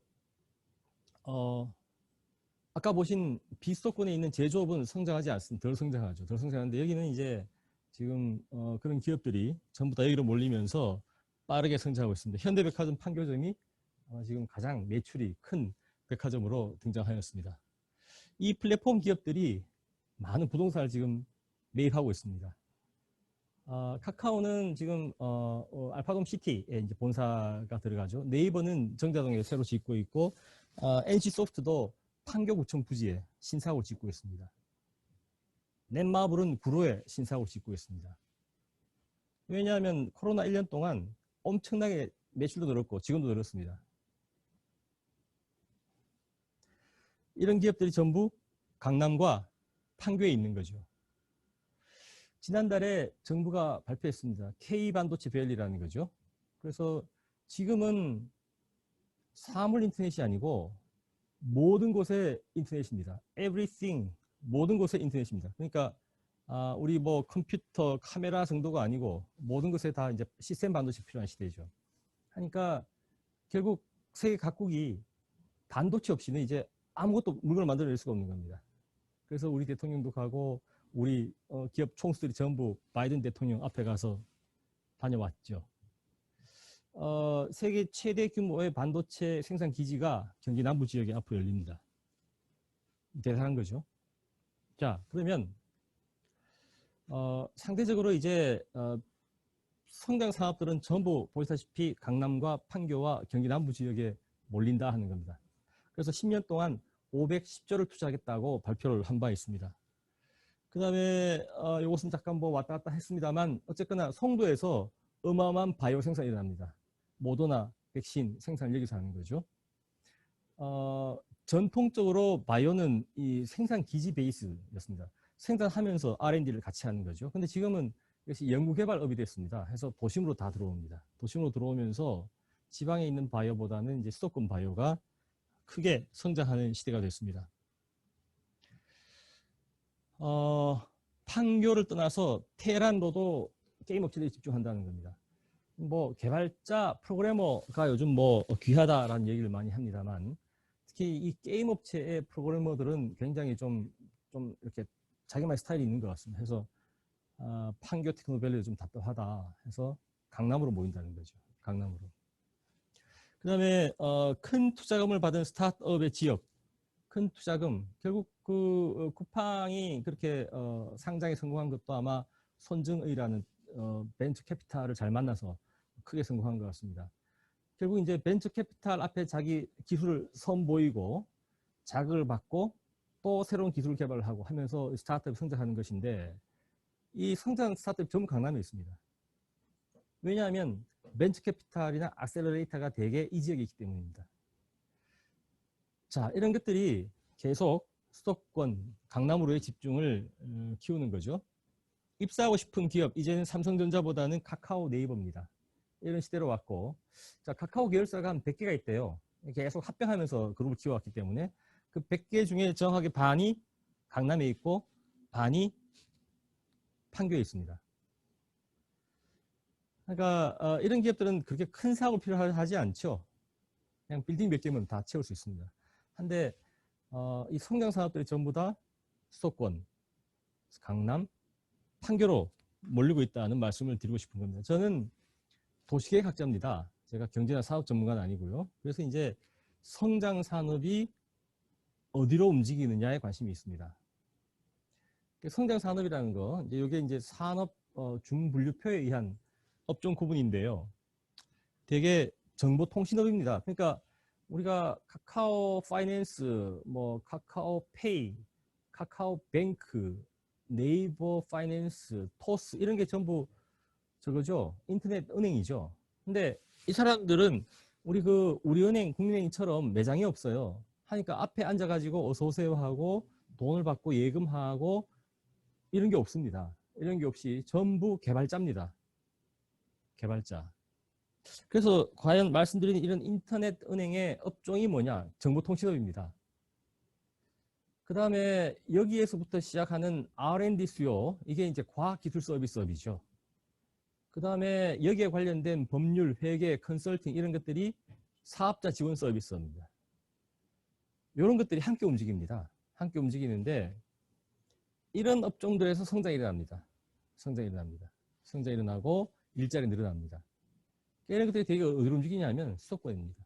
아까 보신 비수도권에 있는 제조업은 성장하지 않습니다. 덜 성장하죠. 덜 성장하는데 여기는 이제 지금 그런 기업들이 전부 다 여기로 몰리면서 빠르게 성장하고 있습니다. 현대백화점 판교점이 지금 가장 매출이 큰 백화점으로 등장하였습니다. 이 플랫폼 기업들이 많은 부동산을 지금 매입하고 있습니다. 카카오는 지금 알파돔 시티에 이제 본사가 들어가죠. 네이버는 정자동에 새로 짓고 있고 NC소프트도 판교구청 부지에 신사옥을 짓고 있습니다. 넷마블은 구로에 신사옥을 짓고 있습니다. 왜냐하면 코로나 1년 동안 엄청나게 매출도 늘었고 직원도 늘었습니다. 이런 기업들이 전부 강남과 판교에 있는 거죠. 지난달에 정부가 발표했습니다. K반도체 밸리라는 거죠. 그래서 지금은 사물 인터넷이 아니고 모든 곳에 인터넷입니다. Everything, 모든 곳에 인터넷입니다. 그러니까 우리 뭐 컴퓨터, 카메라 정도가 아니고 모든 것에 다 이제 시스템 반도체 필요한 시대죠. 그러니까 결국 세계 각국이 반도체 없이는 이제 아무것도 물건을 만들어낼 수가 없는 겁니다. 그래서 우리 대통령도 가고 우리 기업 총수들이 전부 바이든 대통령 앞에 가서 다녀왔죠. 세계 최대 규모의 반도체 생산 기지가 경기 남부 지역에 앞으로 열립니다. 대단한 거죠. 자, 그러면 상대적으로 이제 성장 산업들은 전부 보시다시피 강남과 판교와 경기 남부 지역에 몰린다 하는 겁니다. 그래서 10년 동안 510조를 투자하겠다고 발표를 한 바 있습니다. 그 다음에 이것은 잠깐 뭐 왔다 갔다 했습니다만 어쨌거나 송도에서 어마어마한 바이오 생산이 일어납니다. 모더나 백신 생산을 여기서 하는 거죠. 전통적으로 바이오는 이 생산 기지 베이스였습니다. 생산하면서 R&D를 같이 하는 거죠. 근데 지금은 이것이 연구개발업이 됐습니다. 해서 도심으로 다 들어옵니다. 도심으로 들어오면서 지방에 있는 바이오보다는 이제 수도권 바이오가 크게 성장하는 시대가 됐습니다. 판교를 떠나서 테헤란로도 게임 업체들이 집중한다는 겁니다. 뭐 개발자, 프로그래머가 요즘 뭐 귀하다라는 얘기를 많이 합니다만 특히 이 게임 업체의 프로그래머들은 굉장히 좀 이렇게 자기만의 스타일이 있는 것 같습니다. 그래서 판교 테크노밸리도 좀 답답하다 해서 강남으로 모인다는 거죠. 강남으로. 그 다음에 큰 투자금을 받은 스타트업의 지역, 큰 투자금, 결국 그 쿠팡이 그렇게 상장에 성공한 것도 아마 손정의라는 벤처 캐피탈을 잘 만나서 크게 성공한 것 같습니다. 결국 이제 벤처 캐피탈 앞에 자기 기술을 선보이고 자극을 받고 또 새로운 기술 개발을 하고 하면서 스타트업이 성장하는 것인데 이 성장 스타트업이 전부 강남에 있습니다. 왜냐하면 벤처 캐피탈이나 악셀러레이터가 대개 이 지역에 있기 때문입니다. 자, 이런 것들이 계속 수도권, 강남으로의 집중을 키우는 거죠. 입사하고 싶은 기업, 이제는 삼성전자보다는 카카오 네이버입니다. 이런 시대로 왔고, 자, 카카오 계열사가 한 100개가 있대요. 계속 합병하면서 그룹을 키워왔기 때문에 그 100개 중에 정확하게 반이 강남에 있고 반이 판교에 있습니다. 그러니까 이런 기업들은 그렇게 큰 사업을 필요하지 않죠. 그냥 빌딩 몇 개면 다 채울 수 있습니다. 한데 이 성장 산업들이 전부 다 수도권, 강남, 판교로 몰리고 있다는 말씀을 드리고 싶은 겁니다. 저는 도시계획학자입니다. 제가 경제나 사업 전문가는 아니고요. 그래서 이제 성장 산업이 어디로 움직이느냐에 관심이 있습니다. 성장 산업이라는 거, 이게 이제 산업 중분류표에 의한 업종 구분인데요. 되게 정보통신업입니다. 그러니까 우리가 카카오 파이낸스, 뭐 카카오 페이, 카카오 뱅크, 네이버 파이낸스, 토스 이런 게 전부 저거죠. 인터넷 은행이죠. 근데 이 사람들은 우리은행, 국민은행처럼 매장이 없어요. 하니까 앞에 앉아가지고 어서 오세요 하고 돈을 받고 예금하고 이런 게 없습니다. 이런 게 없이 전부 개발자입니다. 개발자. 그래서 과연 말씀드린 이런 인터넷 은행의 업종이 뭐냐? 정보통신업입니다. 그 다음에 여기에서부터 시작하는 R&D 수요, 이게 이제 과학기술 서비스업이죠. 그 다음에 여기에 관련된 법률, 회계, 컨설팅 이런 것들이 사업자 지원 서비스업입니다. 이런 것들이 함께 움직입니다. 함께 움직이는데 이런 업종들에서 성장이 일어납니다. 성장이 일어납니다. 성장이 일어나고 일자리 늘어납니다. 이런 것들이 되게 어디로 움직이냐면 수도권입니다.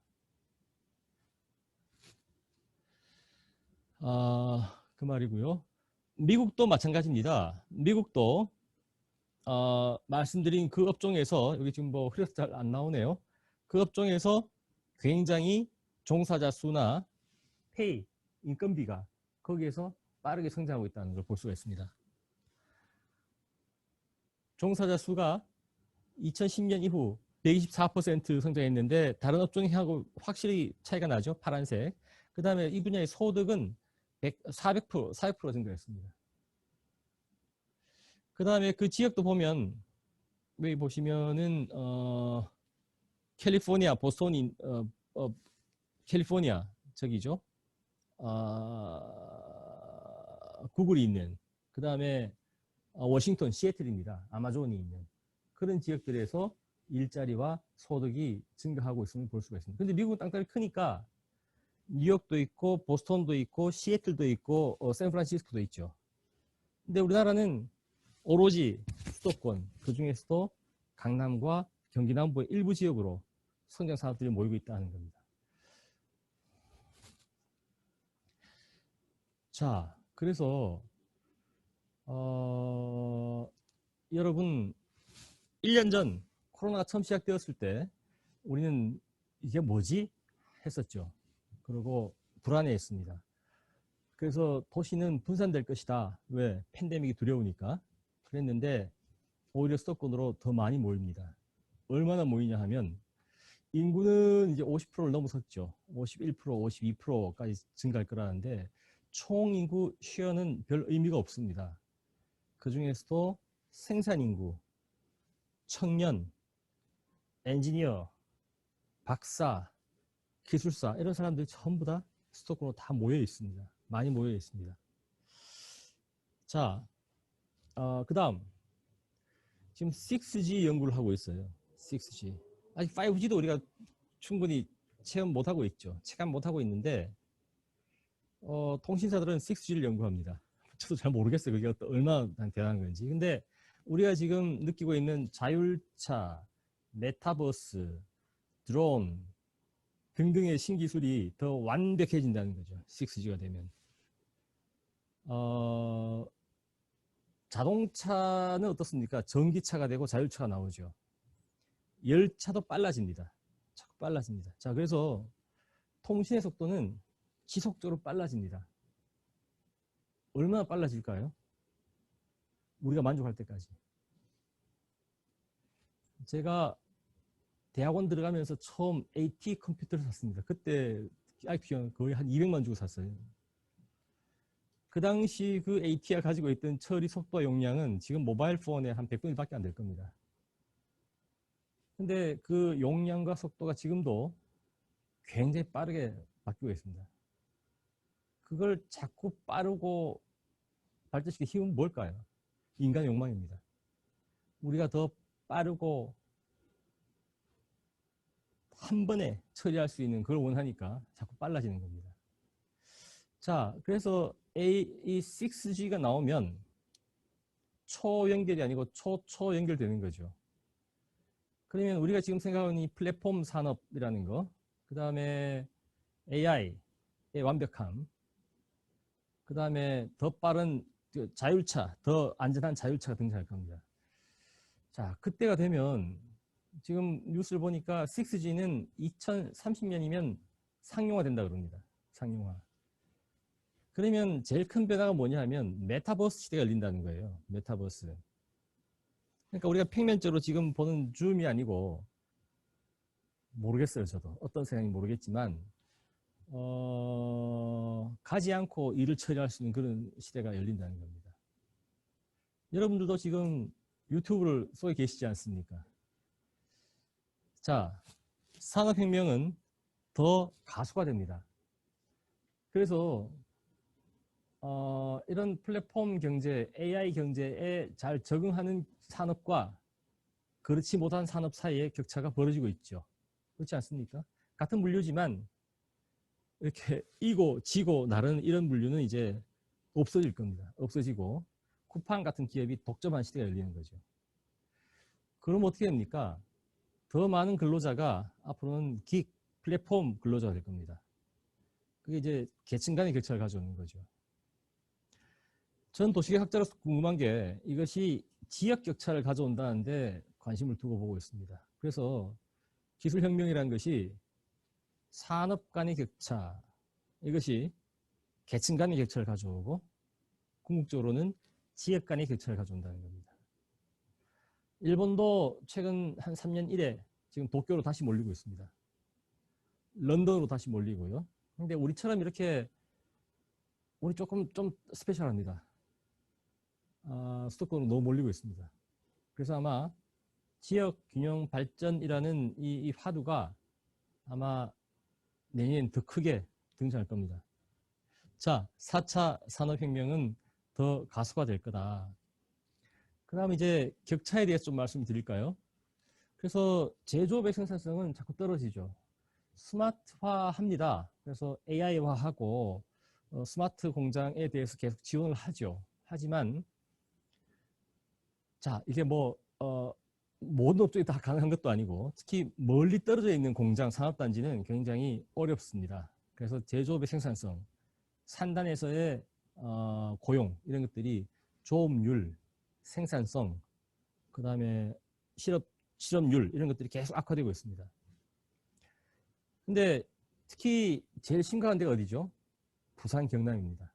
그 말이고요. 미국도 마찬가지입니다. 미국도 말씀드린 그 업종에서 여기 지금 뭐 흐려서 잘 안 나오네요. 그 업종에서 굉장히 종사자 수나 페이, 인건비가 거기에서 빠르게 성장하고 있다는 걸 볼 수가 있습니다. 종사자 수가 2010년 이후 124% 성장했는데 다른 업종하고 확실히 차이가 나죠. 파란색. 그 다음에 이 분야의 소득은 400% 증가했습니다. 그 다음에 그 지역도 보면 여기 보시면은 캘리포니아, 보스턴이 캘리포니아 저기죠. 구글이 있는, 그 다음에 워싱턴, 시애틀입니다. 아마존이 있는 그런 지역들에서 일자리와 소득이 증가하고 있음을 볼 수가 있습니다. 근데 미국은 땅덩이 크니까 뉴욕도 있고 보스턴도 있고 시애틀도 있고 샌프란시스코도 있죠. 근데 우리나라는 오로지 수도권, 그 중에서도 강남과 경기 남부의 일부 지역으로 성장 산업들이 모이고 있다는 겁니다. 자, 그래서 여러분 1년 전 코로나가 처음 시작되었을 때 우리는 이게 뭐지? 했었죠. 그리고 불안해했습니다. 그래서 도시는 분산될 것이다. 왜? 팬데믹이 두려우니까. 그랬는데 오히려 수도권으로 더 많이 모입니다. 얼마나 모이냐 하면 인구는 이제 50%를 넘어섰죠. 51%, 52%까지 증가할 거라는데 총 인구 쉐어는 별 의미가 없습니다. 그 중에서도 생산 인구, 청년, 엔지니어, 박사, 기술사 이런 사람들이 전부 다 수도권으로 다 모여 있습니다. 많이 모여 있습니다. 자, 그 다음 지금 6G 연구를 하고 있어요. 6G. 아직 5G도 우리가 충분히 체험 못하고 있죠. 체감 못하고 있는데 통신사들은 6G를 연구합니다. 저도 잘 모르겠어요. 그게 얼마나 대단한 건지. 근데 우리가 지금 느끼고 있는 자율차, 메타버스, 드론 등등의 신기술이 더 완벽해진다는 거죠. 6G가 되면. 자동차는 어떻습니까? 전기차가 되고 자율차가 나오죠. 열차도 빨라집니다. 자꾸 빨라집니다. 자, 그래서 통신의 속도는 지속적으로 빨라집니다. 얼마나 빨라질까요? 우리가 만족할 때까지. 제가 대학원 들어가면서 처음 AT 컴퓨터를 샀습니다. 그때 IPO는 거의 한 200만 주고 샀어요. 그 당시 그 AT가 가지고 있던 처리 속도와 용량은 지금 모바일 폰의 한 100분의 1밖에 안 될 겁니다. 근데 그 용량과 속도가 지금도 굉장히 빠르게 바뀌고 있습니다. 그걸 자꾸 빠르고 발전시키는 힘은 뭘까요? 인간의 욕망입니다. 우리가 더 빠르고 한 번에 처리할 수 있는 걸 원하니까 자꾸 빨라지는 겁니다. 자, 그래서 이 6G가 나오면 초연결이 아니고 초초 연결되는 거죠. 그러면 우리가 지금 생각하는 이 플랫폼 산업이라는 거, 그 다음에 AI의 완벽함, 그 다음에 더 빠른 자율차, 더 안전한 자율차가 등장할 겁니다. 자, 그때가 되면 지금 뉴스를 보니까 6G는 2030년이면 상용화 된다 그럽니다. 상용화. 그러면 제일 큰 변화가 뭐냐 하면 메타버스 시대가 열린다는 거예요. 메타버스. 그러니까 우리가 평면적으로 지금 보는 줌이 아니고 모르겠어요. 저도 어떤 생각인지 모르겠지만 가지 않고 일을 처리할 수 있는 그런 시대가 열린다는 겁니다. 여러분들도 지금 유튜브를 속에 계시지 않습니까? 자, 산업혁명은 더 가속화됩니다. 그래서 이런 플랫폼 경제, AI 경제에 잘 적응하는 산업과 그렇지 못한 산업 사이에 격차가 벌어지고 있죠. 그렇지 않습니까? 같은 물류지만 이렇게 이고 지고 나르는 이런 물류는 이제 없어질 겁니다. 없어지고 쿠팡 같은 기업이 독점한 시대가 열리는 거죠. 그럼 어떻게 됩니까? 더 많은 근로자가 앞으로는 긱, 플랫폼 근로자가 될 겁니다. 그게 이제 계층 간의 격차를 가져오는 거죠. 전 도시계획학자로서 궁금한 게 이것이 지역 격차를 가져온다는데 관심을 두고 보고 있습니다. 그래서 기술혁명이라는 것이 산업 간의 격차, 이것이 계층 간의 격차를 가져오고 궁극적으로는 지역 간의 격차를 가져온다는 겁니다. 일본도 최근 한 3년 이래 지금 도쿄로 다시 몰리고 있습니다. 런던으로 다시 몰리고요. 근데 우리처럼 이렇게 우리 조금 좀 스페셜합니다. 수도권으로 너무 몰리고 있습니다. 그래서 아마 지역 균형 발전이라는 이 화두가 아마 내년엔 더 크게 등장할 겁니다. 자, 4차 산업혁명은 더 가속화될 거다. 그 다음에 이제 격차에 대해서 좀 말씀드릴까요? 그래서 제조업의 생산성은 자꾸 떨어지죠. 스마트화합니다. 그래서 AI화하고 스마트 공장에 대해서 계속 지원을 하죠. 하지만 자, 이게 뭐 모든 업종이 다 가능한 것도 아니고 특히 멀리 떨어져 있는 공장, 산업단지는 굉장히 어렵습니다. 그래서 제조업의 생산성, 산단에서의 고용 이런 것들이 조업률, 생산성, 그 다음에 실업률 이런 것들이 계속 악화되고 있습니다. 근데 특히 제일 심각한 데가 어디죠? 부산, 경남입니다.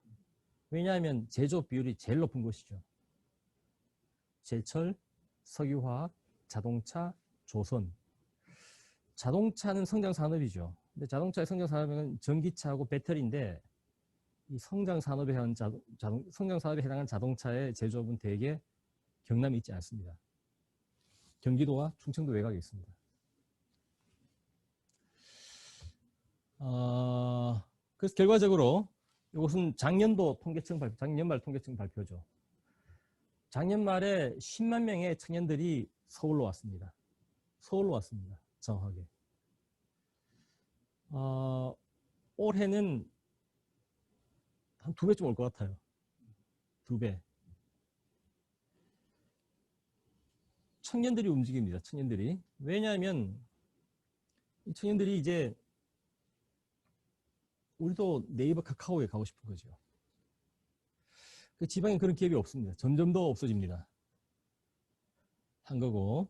왜냐하면 제조업 비율이 제일 높은 곳이죠. 제철, 석유화학, 자동차, 조선. 자동차는 성장 산업이죠. 근데 자동차의 성장 산업은 전기차하고 배터리인데 이 성장 산업에 해당하는 자동차의 제조업은 대개 경남에 있지 않습니다. 경기도와 충청도 외곽에 있습니다. 그래서 결과적으로 이것은 작년도 통계청 발표, 작년 연말 통계청 발표죠. 작년 말에 10만 명의 청년들이 서울로 왔습니다. 서울로 왔습니다. 정확하게. 올해는 한 2배쯤 올 것 같아요. 2배. 청년들이 움직입니다. 청년들이. 왜냐하면 이 청년들이 이제 우리도 네이버 카카오에 가고 싶은 거죠. 그 지방에 그런 기업이 없습니다. 점점 더 없어집니다. 한 거고.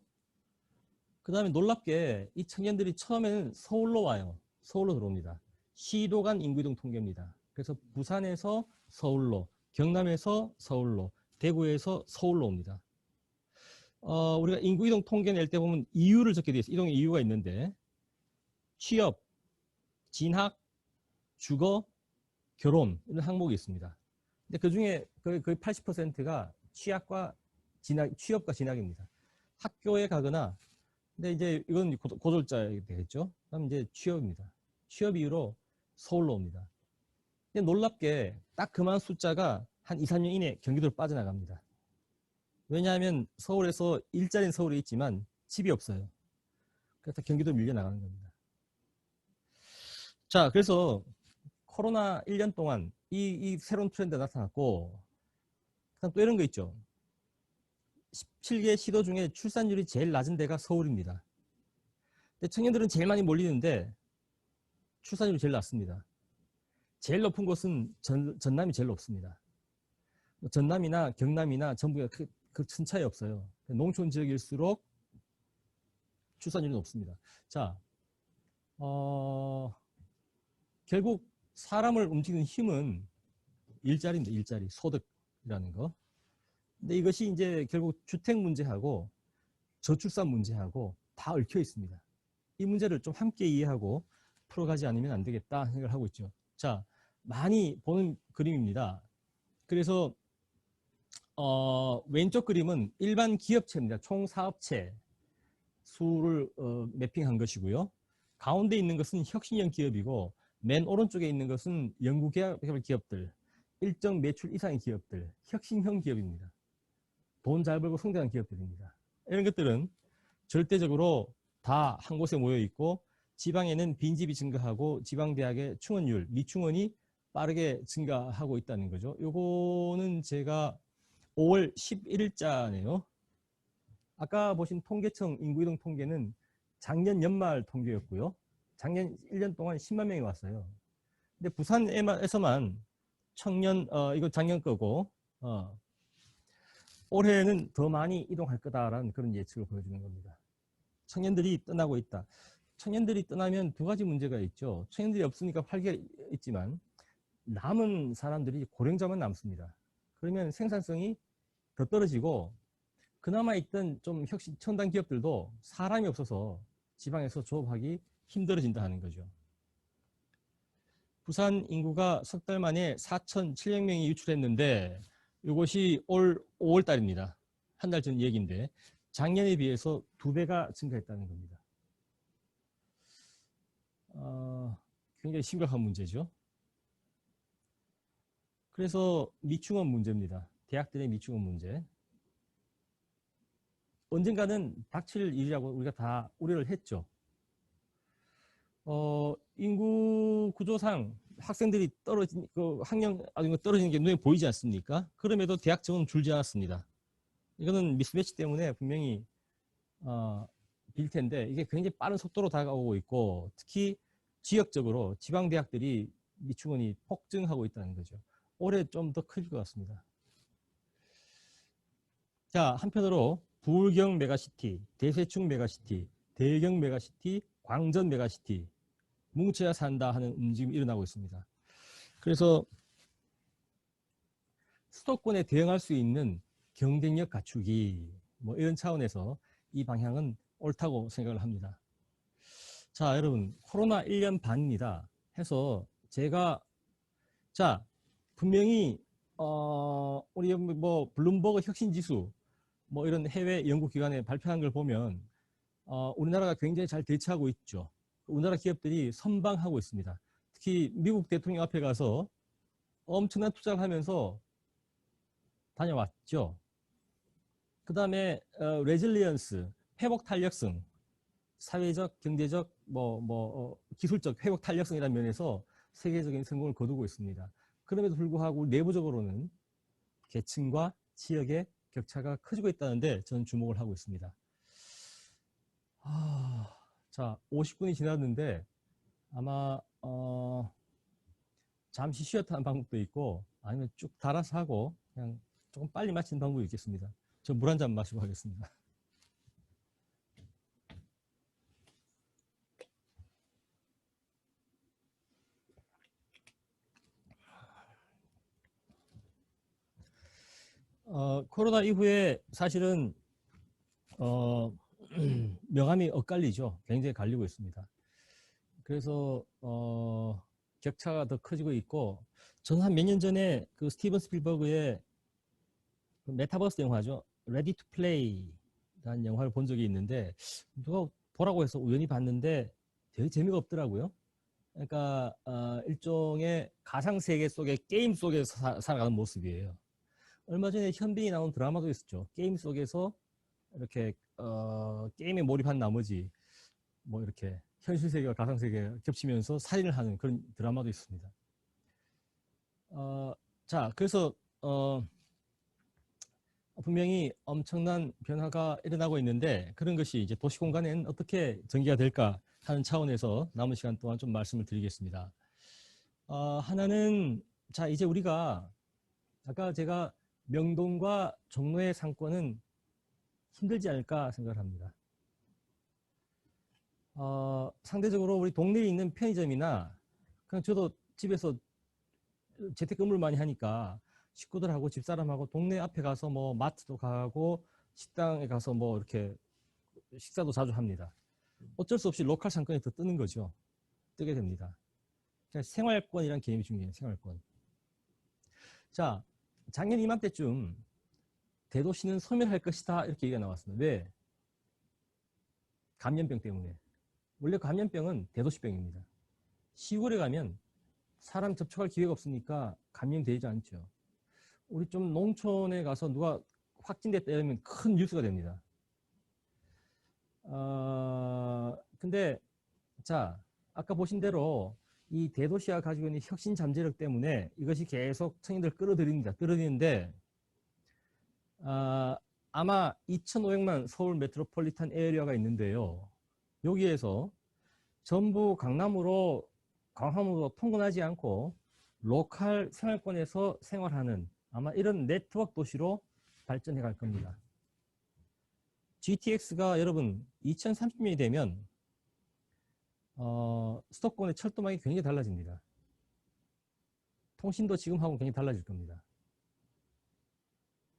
그 다음에 놀랍게 이 청년들이 처음에는 서울로 와요. 서울로 들어옵니다. 시도 간 인구이동 통계입니다. 그래서 부산에서 서울로, 경남에서 서울로, 대구에서 서울로 옵니다. 우리가 인구이동 통계 낼 때 보면 이유를 적게 되어 있어요. 이동의 이유가 있는데 취업, 진학, 주거, 결혼 이런 항목이 있습니다. 근데 그 중에 거의 80%가 취업과 진학입니다. 학교에 가거나, 근데 이제 이건 고졸자가 되겠죠. 그럼 이제 취업입니다. 취업 이후로 서울로 옵니다. 근데 놀랍게 딱 그만 숫자가 한 2, 3년 이내에 경기도로 빠져나갑니다. 왜냐하면 서울에서 일자리는 서울에 있지만 집이 없어요. 그래서 경기도로 밀려나가는 겁니다. 자, 그래서 코로나 1년 동안 이 새로운 트렌드가 나타났고, 또 이런 거 있죠. 17개 시도 중에 출산율이 제일 낮은 데가 서울입니다. 근데 청년들은 제일 많이 몰리는데 출산율이 제일 낮습니다. 제일 높은 곳은 전남이 제일 높습니다. 전남이나 경남이나 전북이 큰 차이 없어요. 농촌 지역일수록 출산율이 높습니다. 자, 결국 사람을 움직이는 힘은 일자리입니다. 일자리, 소득이라는 거. 근데 이것이 이제 결국 주택 문제하고 저출산 문제하고 다 얽혀 있습니다. 이 문제를 좀 함께 이해하고 풀어가지 않으면 안 되겠다 생각을 하고 있죠. 자, 많이 보는 그림입니다. 그래서 왼쪽 그림은 일반 기업체입니다. 총 사업체 수를 매핑한 것이고요. 가운데 있는 것은 혁신형 기업이고 맨 오른쪽에 있는 것은 연구개발 기업들, 일정 매출 이상의 기업들, 혁신형 기업입니다. 돈 잘 벌고 성장한 기업들입니다. 이런 것들은 절대적으로 다 한 곳에 모여 있고 지방에는 빈집이 증가하고 지방대학의 충원율, 미충원이 빠르게 증가하고 있다는 거죠. 요거는 제가 5월 11일자네요. 아까 보신 통계청 인구이동 통계는 작년 연말 통계였고요. 작년 1년 동안 10만 명이 왔어요. 근데 부산에서만 청년, 이거 작년 거고, 올해는 더 많이 이동할 거다라는 그런 예측을 보여주는 겁니다. 청년들이 떠나고 있다. 청년들이 떠나면 두 가지 문제가 있죠. 청년들이 없으니까 활기가 있지만 남은 사람들이 고령자만 남습니다. 그러면 생산성이 더 떨어지고 그나마 있던 좀 혁신 첨단 기업들도 사람이 없어서 지방에서 조업하기 힘들어진다 하는 거죠. 부산 인구가 석 달 만에 4,700명이 유출했는데 이것이 올 5월 달입니다. 한 달 전 얘기인데 작년에 비해서 2배가 증가했다는 겁니다. 굉장히 심각한 문제죠. 그래서 미충원 문제입니다. 대학들의 미충원 문제. 언젠가는 닥칠 일이라고 우리가 다 우려를 했죠. 인구 구조상 학생들이 학령 떨어지는 게 눈에 보이지 않습니까? 그럼에도 대학 정원은 줄지 않았습니다. 이거는 미스매치 때문에 분명히 빌 텐데 이게 굉장히 빠른 속도로 다가오고 있고 특히 지역적으로 지방 대학들이 미축원이 폭증하고 있다는 거죠. 올해 좀 더 클 것 같습니다. 자, 한편으로 부울경 메가시티, 대세충 메가시티, 대경 메가시티, 광전 메가시티 뭉쳐야 산다 하는 움직임이 일어나고 있습니다. 그래서 수도권에 대응할 수 있는 경쟁력 갖추기 뭐 이런 차원에서 이 방향은 옳다고 생각을 합니다. 자, 여러분 코로나 1년 반입니다. 해서 제가 자 분명히 우리 뭐 블룸버그 혁신지수 뭐 이런 해외 연구기관에 발표한 걸 보면 우리나라가 굉장히 잘 대처하고 있죠. 우리나라 기업들이 선방하고 있습니다. 특히 미국 대통령 앞에 가서 엄청난 투자를 하면서 다녀왔죠. 그 다음에 레질리언스, 회복 탄력성, 사회적, 경제적, 기술적 회복 탄력성이라는 면에서 세계적인 성공을 거두고 있습니다. 그럼에도 불구하고 내부적으로는 계층과 지역의 격차가 커지고 있다는데 저는 주목을 하고 있습니다. 자, 50분이 지났는데 아마 잠시 쉬었다 하는 방법도 있고 아니면 쭉 달아서 하고 그냥 조금 빨리 마치는 방법이 있겠습니다. 저 물 한 잔 마시고 하겠습니다. 코로나 이후에 사실은 명암이 엇갈리죠. 굉장히 갈리고 있습니다. 그래서 격차가 더 커지고 있고 저는 한 몇 년 전에 그 스티븐 스필버그의 그 메타버스 영화죠. 레디 투 플레이라는 영화를 본 적이 있는데 누가 보라고 해서 우연히 봤는데 되게 재미가 없더라고요. 그러니까 일종의 가상세계 속의 게임 속에서 살아가는 모습이에요. 얼마 전에 현빈이 나온 드라마도 있었죠. 게임 속에서 이렇게 게임에 몰입한 나머지 뭐 이렇게 현실 세계와 가상 세계가 겹치면서 살인을 하는 그런 드라마도 있습니다. 자, 그래서 분명히 엄청난 변화가 일어나고 있는데 그런 것이 이제 도시 공간에는 어떻게 전개가 될까 하는 차원에서 남은 시간 동안 좀 말씀을 드리겠습니다. 하나는 자 이제 우리가 아까 제가 명동과 종로의 상권은 힘들지 않을까 생각을 합니다. 상대적으로 우리 동네에 있는 편의점이나 그냥 저도 집에서 재택근무를 많이 하니까 식구들하고 집사람하고 동네 앞에 가서 뭐 마트도 가고 식당에 가서 뭐 이렇게 식사도 자주 합니다. 어쩔 수 없이 로컬 상권이 더 뜨는 거죠. 뜨게 됩니다. 생활권이라는 개념이 중요해요. 생활권. 자, 작년 이맘때쯤 대도시는 소멸할 것이다 이렇게 얘기가 나왔습니다. 왜? 감염병 때문에. 원래 감염병은 대도시병입니다. 시골에 가면 사람 접촉할 기회가 없으니까 감염되지 않죠. 우리 좀 농촌에 가서 누가 확진됐다 이러면 큰 뉴스가 됩니다. 근데 자 아까 보신 대로 이 대도시가 가지고 있는 혁신 잠재력 때문에 이것이 계속 청년들을 끌어들입니다. 끌어들이는데 아마 2,500만 서울 메트로폴리탄 에리어가 있는데요. 여기에서 전부 강남으로 광화문으로 통근하지 않고 로컬 생활권에서 생활하는 아마 이런 네트워크 도시로 발전해 갈 겁니다. GTX가 여러분 2030년이 되면 수도권의 철도망이 굉장히 달라집니다. 통신도 지금하고 굉장히 달라질 겁니다.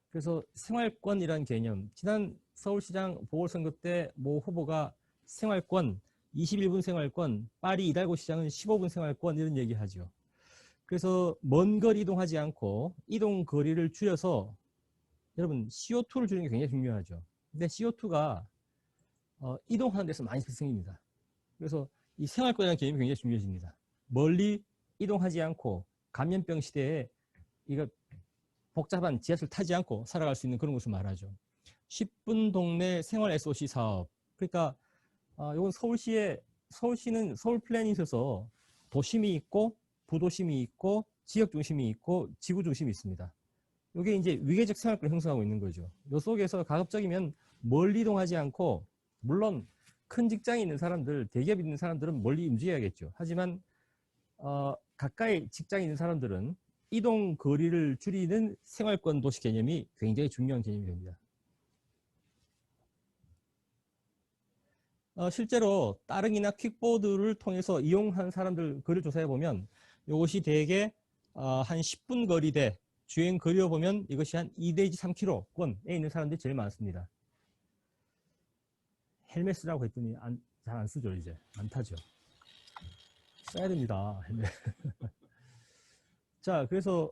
그래서 생활권이라는 개념, 지난 서울시장 보궐선거 때 모 후보가 생활권, 21분 생활권, 파리 이달고 시장은 15분 생활권 이런 얘기하죠. 그래서 먼 거리 이동하지 않고 이동 거리를 줄여서 여러분 CO2를 줄이는 게 굉장히 중요하죠. 근데 CO2가 이동하는 데서 많이 발생입니다. 그래서 이 생활권이라는 개념이 굉장히 중요해집니다. 멀리 이동하지 않고 감염병 시대에 이거 복잡한 지하철 타지 않고 살아갈 수 있는 그런 것을 말하죠. 10분 동네 생활 SOC 사업. 그러니까 이건 서울시는 서울 플랜이 있어서 도심이 있고 부도심이 있고 지역 중심이 있고 지구 중심이 있습니다. 이게 이제 위계적 생활권을 형성하고 있는 거죠. 이 속에서 가급적이면 멀리 이동하지 않고 물론 큰 직장에 있는 사람들, 대기업에 있는 사람들은 멀리 움직여야겠죠. 하지만 가까이 직장에 있는 사람들은 이동 거리를 줄이는 생활권 도시 개념이 굉장히 중요한 개념이 됩니다. 실제로 따릉이나 퀵보드를 통해서 이용한 사람들 글을 조사해 보면 이것이 대개 한 10분 거리대 주행 거리로 보면 이것이 한 2 내지 3km권에 있는 사람들이 제일 많습니다. 헬멧 쓰라고 했더니 잘 안 쓰죠. 이제 안 타죠. 써야 됩니다. 헬멧. 자, 그래서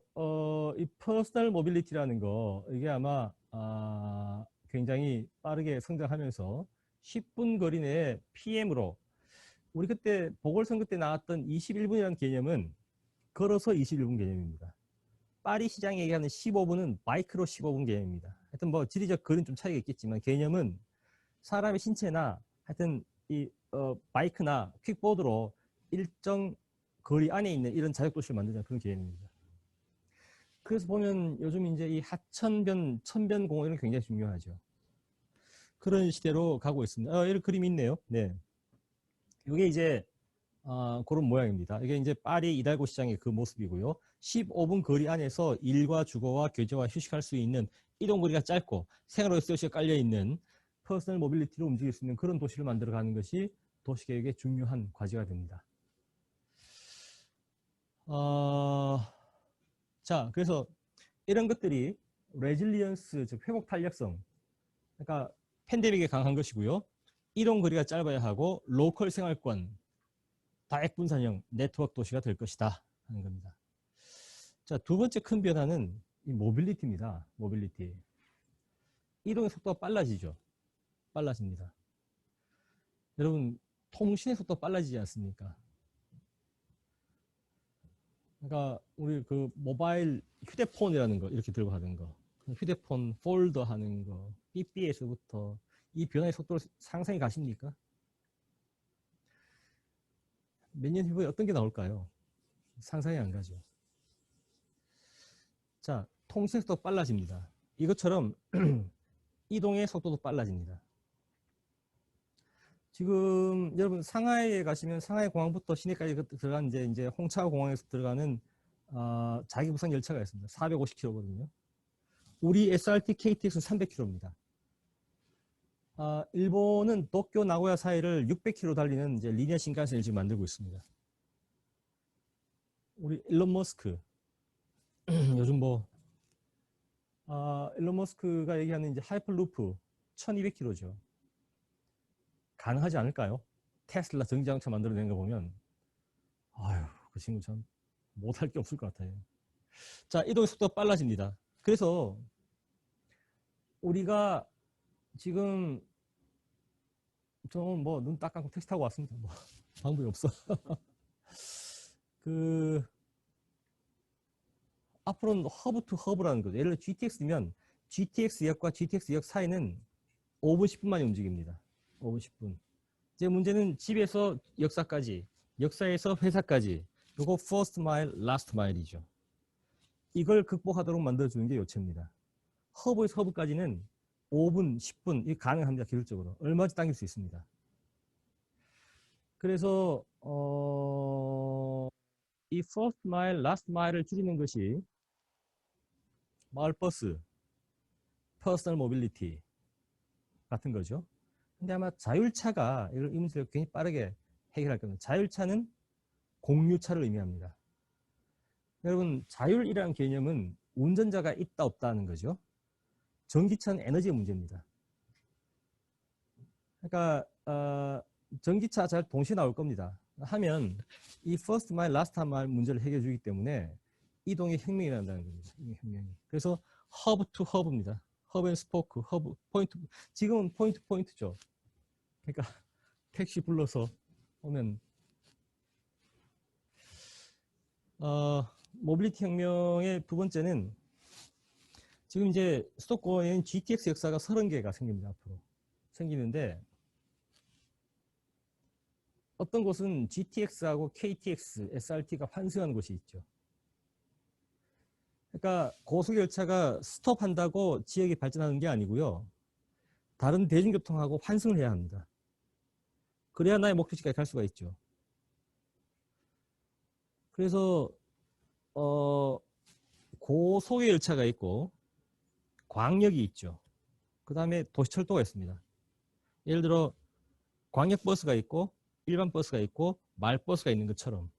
이 퍼스널 모빌리티라는 거 이게 아마 굉장히 빠르게 성장하면서 10분 거리 내에 PM으로 우리 그때 보궐선거 때 나왔던 21분이라는 개념은 걸어서 21분 개념입니다. 파리 시장에 얘기하는 15분은 바이크로 15분 개념입니다. 하여튼 뭐 지리적 거리는 좀 차이가 있겠지만 개념은 사람의 신체나 하여튼 이 바이크나 퀵보드로 일정 거리 안에 있는 이런 자율도시를 만드는 그런 개념입니다. 그래서 보면 요즘 이제 이 하천변, 천변 공원 이런 게 굉장히 중요하죠. 그런 시대로 가고 있습니다. 이런 그림이 있네요. 네. 이게 이제 그런 모양입니다. 이게 이제 파리 이달고 시장의 그 모습이고요. 15분 거리 안에서 일과 주거와 교제와 휴식할 수 있는 이동 거리가 짧고 생활 SOC가 깔려 있는 퍼스널 모빌리티로 움직일 수 있는 그런 도시를 만들어가는 것이 도시계획의 중요한 과제가 됩니다. 자, 그래서 이런 것들이 레질리언스, 즉 회복 탄력성, 그러니까 팬데믹에 강한 것이고요. 이동 거리가 짧아야 하고 로컬 생활권, 다액 분산형 네트워크 도시가 될 것이다 하는 겁니다. 자, 두 번째 큰 변화는 이 모빌리티입니다. 모빌리티. 이동의 속도가 빨라지죠. 빨라집니다. 여러분, 통신의 속도가 빨라지지 않습니까? 그러니까 우리 그 모바일 휴대폰이라는 거 이렇게 들고 하는 거, 휴대폰 폴더 하는 거, BBS부터 이 변화의 속도를 상상해 가십니까? 몇 년 후에 어떤 게 나올까요? 상상이 안 가죠. 자, 통신 속도 빨라집니다. 이것처럼 이동의 속도도 빨라집니다. 지금 여러분 상하이에 가시면 상하이 공항부터 시내까지 들어간 이제 홍차오 공항에서 들어가는 자기부상 열차가 있습니다. 450km거든요. 우리 SRT KTX는 300km입니다. 일본은 도쿄 나고야 사이를 600km 달리는 이제 리니어 신칸센을 지금 만들고 있습니다. 우리 일론 머스크 요즘 뭐 일론 머스크가 얘기하는 이제 하이퍼루프 1200km죠. 가능하지 않을까요? 테슬라 전기자동차 만들어낸 거 보면 아유, 그 친구 참 못할 게 없을 것 같아요. 자, 이동의 속도가 빨라집니다. 그래서 우리가 지금 저는 뭐 눈 딱 감고 택시 타고 왔습니다. 뭐 방법이 없어. 그 앞으로는 허브 투 허브라는 거죠. 예를 들어 GTX면 GTX역과 GTX역 사이는 5분 10분 만에 움직입니다. 5분 10분. 이제 문제는 집에서 역사까지, 역사에서 회사까지 요거 first mile, last mile이죠. 이걸 극복하도록 만들어주는 게 요체입니다. 허브에서 허브까지는 5분, 10분 이 가능합니다. 기술적으로. 얼마든지 당길 수 있습니다. 그래서 이 first mile, last mile을 줄이는 것이 마을버스, 퍼스널 모빌리티 같은 거죠. 근데 아마 자율차가 이 문제를 굉장히 빠르게 해결할 겁니다. 자율차는 공유차를 의미합니다. 여러분, 자율이라는 개념은 운전자가 있다 없다는 거죠. 전기차는 에너지의 문제입니다. 그러니까 전기차 잘 동시에 나올 겁니다. 하면 이 first mile, last mile 문제를 해결해 주기 때문에 이동의 혁명이 난다는 겁니다. 혁명이. 그래서 허브 투 허브입니다. 허브 앤 스포크, 허브, 포인트. 지금은 포인트죠. 그러니까 택시 불러서 오면 모빌리티 혁명의 두 번째는 지금 이제 수도권에는 GTX 역사가 30개가 생깁니다. 앞으로 생기는데 어떤 곳은 GTX하고 KTX, SRT가 환승한 곳이 있죠. 그러니까 고속열차가 스톱한다고 지역이 발전하는 게 아니고요. 다른 대중교통하고 환승을 해야 합니다. 그래야 나의 목적지까지 갈 수가 있죠. 그래서 고속의 열차가 있고 광역이 있죠. 그 다음에 도시철도가 있습니다. 예를 들어 광역버스가 있고 일반 버스가 있고 마을버스가 있는 것처럼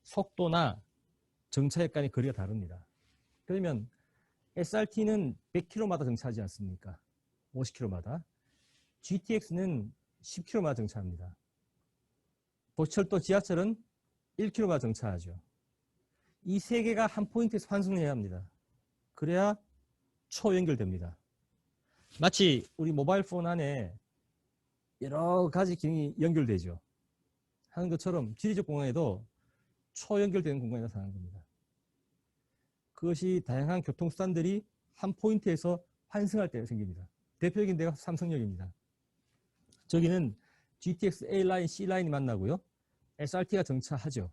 속도나 정차역 간의 거리가 다릅니다. 그러면 SRT는 100km마다 정차하지 않습니까? 50km마다. GTX는 10km마다 정차합니다. 도시철도 지하철은 1km마다 정차하죠. 이 세 개가 한 포인트에서 환승을 해야 합니다. 그래야 초연결됩니다. 마치 우리 모바일 폰 안에 여러 가지 기능이 연결되죠. 하는 것처럼 지리적 공간에도 초연결되는 공간이 나타나는 겁니다. 그것이 다양한 교통수단들이 한 포인트에서 환승할 때 생깁니다. 대표적인 데가 삼성역입니다. 저기는 GTX A라인, C라인이 만나고요. SRT가 정차하죠.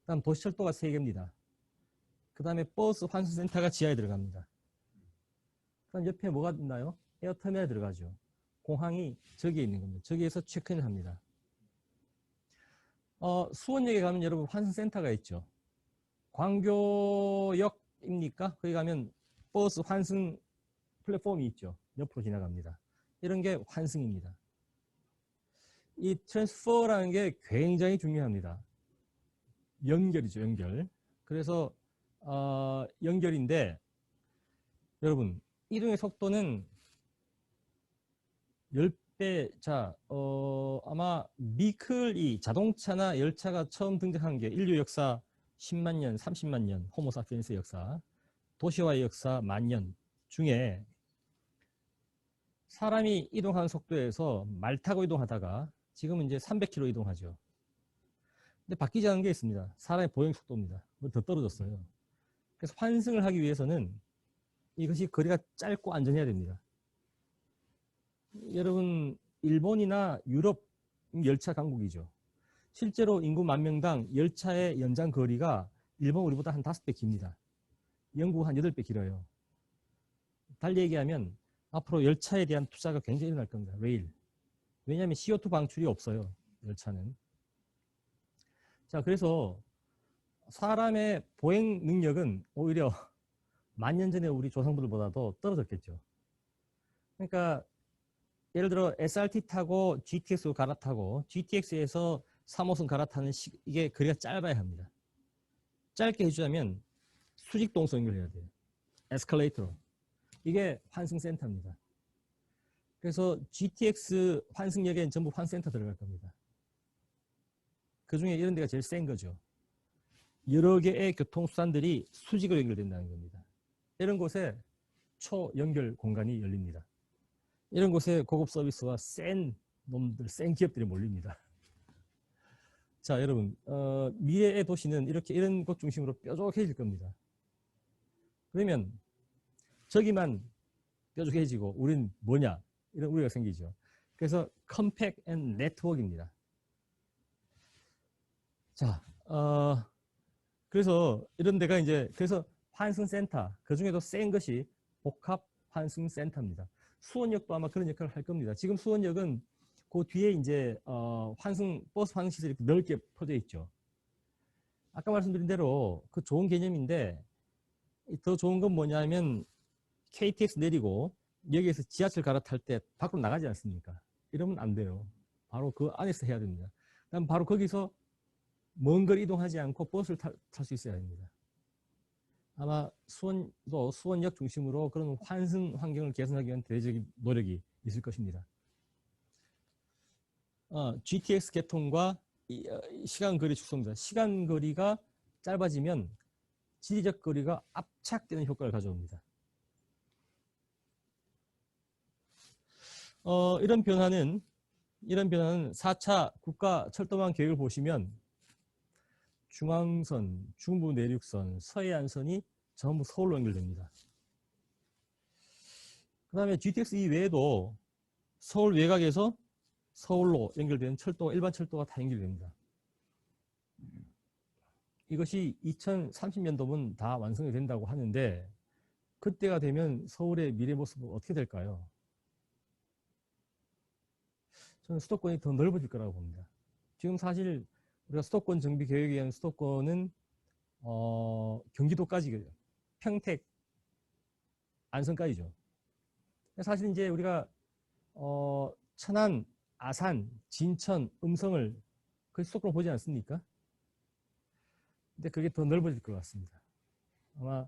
그 다음 도시철도가 3개입니다. 그 다음에 버스 환승센터가 지하에 들어갑니다. 그 다음 옆에 뭐가 있나요? 에어터미널에 들어가죠. 공항이 저기에 있는 겁니다. 저기에서 체크인을 합니다. 수원역에 가면 여러분 환승센터가 있죠. 광교역입니까? 거기 가면 버스 환승 플랫폼이 있죠. 옆으로 지나갑니다. 이런 게 환승입니다. 이 트랜스퍼라는 게 굉장히 중요합니다. 연결이죠, 연결. 그래서 연결인데 여러분 이동의 속도는 10배, 자, 아마 미클이 자동차나 열차가 처음 등장한 게 인류 역사 10만 년, 30만 년, 호모사피엔스의 역사, 도시화의 역사 만 년 중에 사람이 이동하는 속도에서 말 타고 이동하다가 지금은 이제 300km 이동하죠. 근데 바뀌지 않은 게 있습니다. 사람의 보행 속도입니다. 더 떨어졌어요. 그래서 환승을 하기 위해서는 이것이 거리가 짧고 안전해야 됩니다. 여러분 일본이나 유럽 열차 강국이죠. 실제로 인구 10,000명당 열차의 연장 거리가 일본 우리보다 한 5배 깁니다. 영국 한 8배 길어요. 달리 얘기하면 앞으로 열차에 대한 투자가 굉장히 일어날 겁니다. 레일. 왜냐하면 CO2 방출이 없어요. 열차는. 자, 그래서 사람의 보행 능력은 오히려 만 년 전에 우리 조상들보다도 떨어졌겠죠. 그러니까 예를 들어 SRT 타고 GTX로 갈아타고 GTX에서 3호선 갈아타는 이게 거리가 짧아야 합니다. 짧게 해주자면 수직동선 연결해야 돼요. 에스컬레이터로. 이게 환승센터입니다. 그래서 GTX 환승역에는 전부 환승센터 들어갈 겁니다. 그 중에 이런 데가 제일 센 거죠. 여러 개의 교통수단들이 수직으로 연결된다는 겁니다. 이런 곳에 초연결 공간이 열립니다. 이런 곳에 고급 서비스와 센 놈들, 센 기업들이 몰립니다. 자, 여러분, 미래의 도시는 이런 곳 중심으로 뾰족해질 겁니다. 그러면 저기만 뾰족해지고 우린 뭐냐? 이런 우려가 생기죠. 그래서 컴팩 앤 네트워크입니다. 자, 그래서 이런 데가 이제 그래서 환승센터, 그 중에도 센 것이 복합 환승센터입니다. 수원역도 아마 그런 역할을 할 겁니다. 지금 수원역은 그 뒤에 이제 버스 환승 시설이 넓게 퍼져 있죠. 아까 말씀드린 대로 그 좋은 개념인데 더 좋은 건 뭐냐면 KTX 내리고 여기에서 지하철 갈아탈 때 밖으로 나가지 않습니까? 이러면 안 돼요. 바로 그 안에서 해야 됩니다. 그다음 바로 거기서 먼 거리 이동하지 않고 버스를 탈 수 있어야 합니다. 아마 수원역 중심으로 그런 환승 환경을 개선하기 위한 대대적인 노력이 있을 것입니다. GTX 개통과 시간거리 축소입니다. 시간거리가 짧아지면 지리적 거리가 압착되는 효과를 가져옵니다. 이런 변화는 4차 국가 철도망 계획을 보시면 중앙선, 중부 내륙선, 서해안선이 전부 서울로 연결됩니다. 그 다음에 GTX 이외에도 서울 외곽에서 서울로 연결되는 철도가 일반 철도가 다 연결됩니다. 이것이 2030년도면 다 완성이 된다고 하는데 그때가 되면 서울의 미래 모습은 어떻게 될까요? 저는 수도권이 더 넓어질 거라고 봅니다. 지금 사실 우리가 수도권 정비 계획에 의한 수도권은 경기도까지 평택, 안성까지죠. 사실 이제 우리가 천안, 아산, 진천, 음성을 그 수도권으로 보지 않습니까? 근데 그게 더 넓어질 것 같습니다. 아마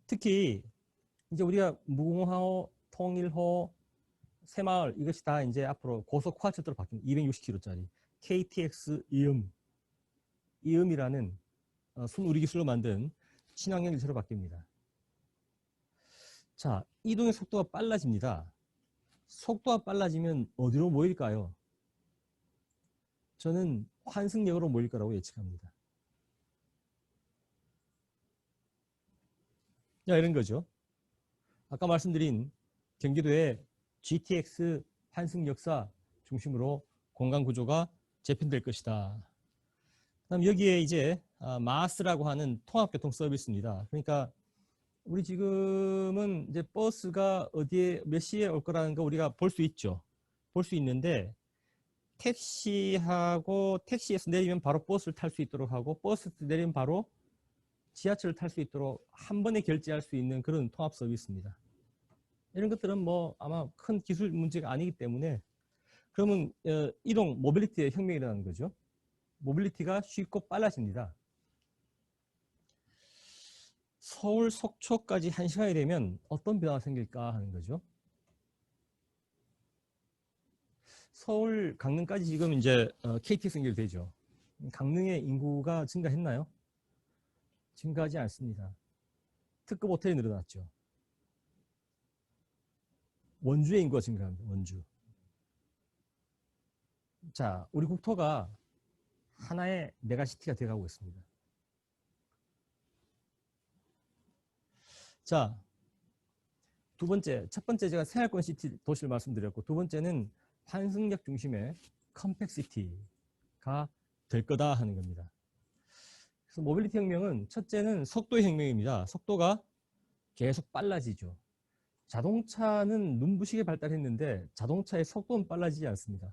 특히 이제 우리가 무궁화호, 통일호, 새마을 이것이 다 이제 앞으로 고속 화철도로 바뀝니다. 260km짜리 KTX 이음이라는 순우리 기술로 만든 친환경 기술로 바뀝니다. 자, 이동의 속도가 빨라집니다. 속도가 빨라지면 어디로 모일까요? 저는 환승역으로 모일 거라고 예측합니다. 자, 이런 거죠. 아까 말씀드린 경기도의 GTX 환승 역사 중심으로 공간 구조가 재편될 것이다. 그다음 여기에 이제 마스라고 하는 통합교통 서비스입니다. 그러니까 우리 지금은 이제 버스가 어디에 몇 시에 올 거라는 거 우리가 볼 수 있죠. 볼 수 있는데 택시에서 내리면 바로 버스를 탈 수 있도록 하고 버스에서 내리면 바로 지하철을 탈 수 있도록 한 번에 결제할 수 있는 그런 통합 서비스입니다. 이런 것들은 뭐 아마 큰 기술 문제가 아니기 때문에 그러면 이동 모빌리티의 혁명이 일어나는 거죠. 모빌리티가 쉽고 빨라집니다. 서울 속초까지 1시간이 되면 어떤 변화가 생길까 하는 거죠. 서울 강릉까지 지금 이제 KTX 연결되죠. 강릉의 인구가 증가했나요? 증가하지 않습니다. 특급 호텔이 늘어났죠. 원주의 인구가 증가합니다. 원주. 자, 우리 국토가 하나의 메가시티가 되어가고 있습니다. 자, 두 번째, 첫 번째 제가 생활권 시티 도시를 말씀드렸고 두 번째는 환승역 중심의 컴팩시티가 될 거다 하는 겁니다. 그래서 모빌리티 혁명은 첫째는 속도의 혁명입니다. 속도가 계속 빨라지죠. 자동차는 눈부시게 발달했는데 자동차의 속도는 빨라지지 않습니다.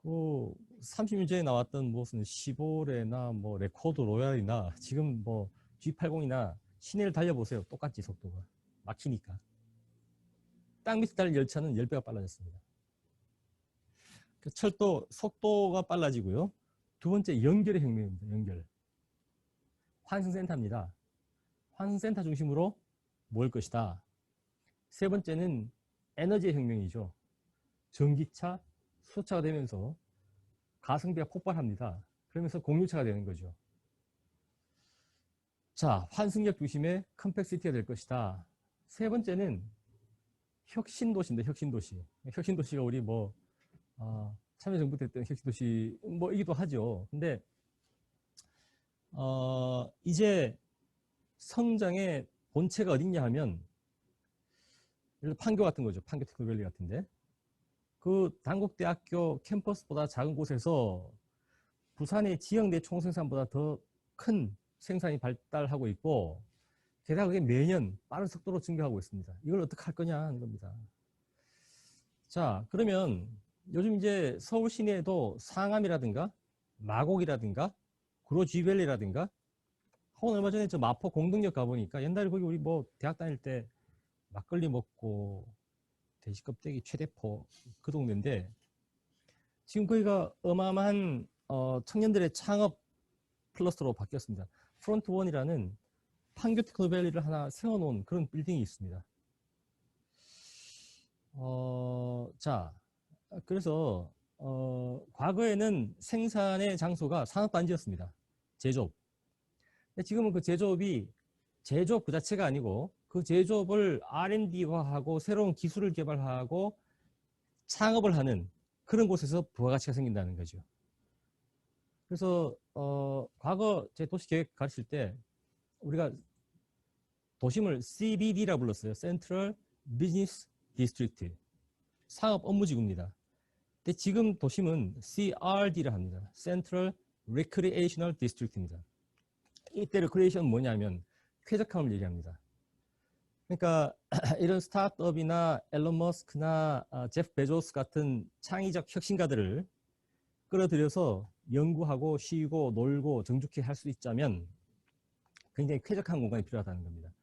30년 전에 나왔던 무슨 시보레나 뭐 레코드 로얄이나 지금 뭐 G80이나 시내를 달려보세요. 똑같지 속도가. 막히니까. 땅 밑에 달린 열차는 10배가 빨라졌습니다. 철도 속도가 빨라지고요. 두 번째 연결의 혁명입니다. 연결. 환승센터입니다. 환승센터 중심으로 모일 것이다. 세 번째는 에너지의 혁명이죠. 전기차, 수소차가 되면서 가성비가 폭발합니다. 그러면서 공유차가 되는 거죠. 자, 환승역 중심의 컴팩시티가 될 것이다. 세 번째는 혁신도시인데 혁신도시. 혁신도시가 우리 뭐 참여정부 때 했던 혁신도시 뭐이기도 하죠. 근데 이제 성장의 본체가 어딨냐 하면 예를 들어 판교 같은 거죠. 판교 테크노밸리 같은데 그 단국대학교 캠퍼스보다 작은 곳에서 부산의 지역내 총생산보다 더 큰 생산이 발달하고 있고 게다가 그게 매년 빠른 속도로 증가하고 있습니다. 이걸 어떻게 할 거냐 하는 겁니다. 자, 그러면 요즘 이제 서울 시내에도 상암이라든가 마곡이라든가 구로쥐밸리라든가 혹은 얼마 전에 저 마포 공동역 가보니까 옛날에 거기 우리 뭐 대학 다닐 때 막걸리 먹고 돼지 껍데기 최대포 그 동네인데 지금 거기가 어마어마한 청년들의 창업 플러스로 바뀌었습니다. 프론트원이라는 판교 테크노밸리를 하나 세워놓은 그런 빌딩이 있습니다. 자, 그래서 과거에는 생산의 장소가 산업단지였습니다. 제조업. 근데 지금은 그 제조업이 제조업 그 자체가 아니고 그 제조업을 R&D화하고 새로운 기술을 개발하고 창업을 하는 그런 곳에서 부가가치가 생긴다는 거죠. 그래서 과거 제 도시계획 가르칠 때 우리가 도심을 CBD라고 불렀어요. Central Business District. 상업 업무지구입니다. 근데 지금 도심은 CRD라 합니다. Central Recreational District입니다. 이때 레크레이션은 뭐냐면 쾌적함을 얘기합니다. 그러니까 이런 스타트업이나 앨런 머스크나 제프 베조스 같은 창의적 혁신가들을 끌어들여서 연구하고 쉬고 놀고 정죽게 할 수 있자면 굉장히 쾌적한 공간이 필요하다는 겁니다.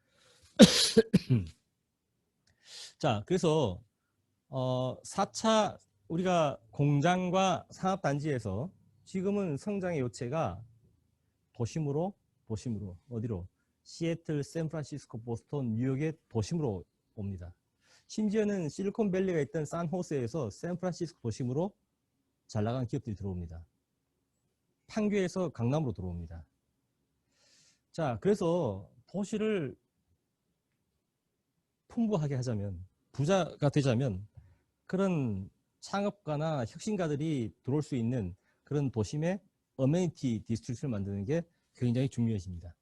자, 그래서 4차 우리가 공장과 산업단지에서 지금은 성장의 요체가 도심으로 어디로? 시애틀, 샌프란시스코, 보스턴, 뉴욕의 도심으로 옵니다. 심지어는 실리콘밸리가 있던 산호세에서 샌프란시스코 도심으로 잘 나가는 기업들이 들어옵니다. 판교에서 강남으로 들어옵니다. 자, 그래서 도시를 풍부하게 하자면, 부자가 되자면 그런 창업가나 혁신가들이 들어올 수 있는 그런 도심의 어메니티 디스트릭트를 만드는 게 굉장히 중요해집니다.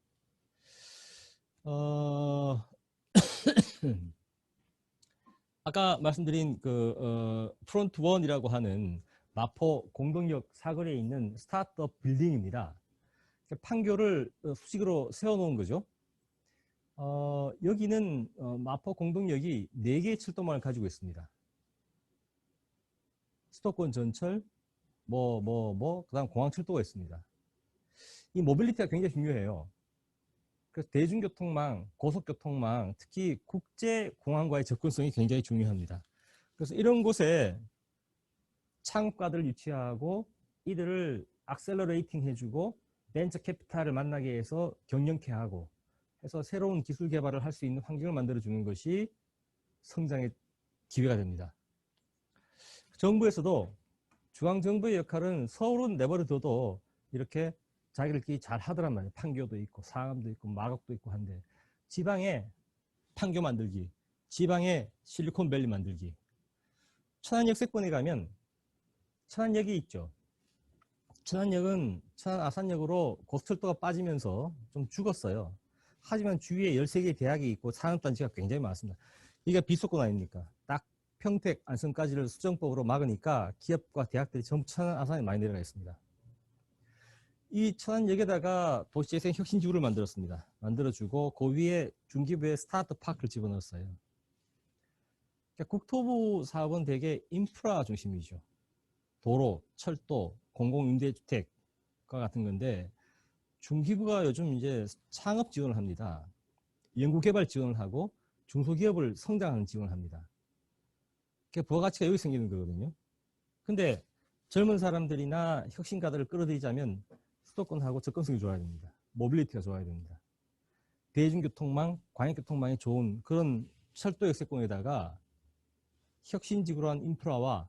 아까 말씀드린 그 프론트 원이라고 하는 마포 공동역 사거리에 있는 스타트업 빌딩입니다. 판교를 수직으로 세워놓은 거죠. 여기는 마포 공동역이 4개의 철도망을 가지고 있습니다. 수도권 전철, 그다음 공항철도가 있습니다. 이 모빌리티가 굉장히 중요해요. 그래서 대중교통망, 고속교통망, 특히 국제공항과의 접근성이 굉장히 중요합니다. 그래서 이런 곳에 창업가들을 유치하고 이들을 악셀러레이팅 해주고 벤처 캐피탈을 만나게 해서 경영케 하고 해서 새로운 기술 개발을 할 수 있는 환경을 만들어주는 것이 성장의 기회가 됩니다. 정부에서도 중앙정부의 역할은 서울은 내버려둬도 이렇게 자기들끼리 잘 하더란 말이에요. 판교도 있고 상암도 있고 마곡도 있고 한데 지방에 판교 만들기, 지방에 실리콘밸리 만들기. 천안역세권에 가면 천안역이 있죠. 천안역은 천안 아산역으로 고속철도가 빠지면서 좀 죽었어요. 하지만 주위에 13개의 대학이 있고 산업단지가 굉장히 많습니다. 이게 비수도권 아닙니까? 딱 평택, 안성까지를 수정법으로 막으니까 기업과 대학들이 전부 천안 아산에 많이 내려가 있습니다. 이 천안역에다가 도시재생 혁신지구를 만들었습니다. 만들어주고 그 위에 중기부의 스타트업 파크를 집어넣었어요. 그러니까 국토부 사업은 대개 인프라 중심이죠. 도로, 철도, 공공임대주택과 같은 건데 중기부가 요즘 이제 창업 지원을 합니다. 연구개발 지원을 하고 중소기업을 성장하는 지원을 합니다. 그러니까 부가가치가 여기 생기는 거거든요. 근데 젊은 사람들이나 혁신가들을 끌어들이자면 수도권하고 접근성이 좋아야 됩니다. 모빌리티가 좋아야 됩니다. 대중교통망, 광역교통망이 좋은 그런 철도 역세권에다가 혁신지구로 한 인프라와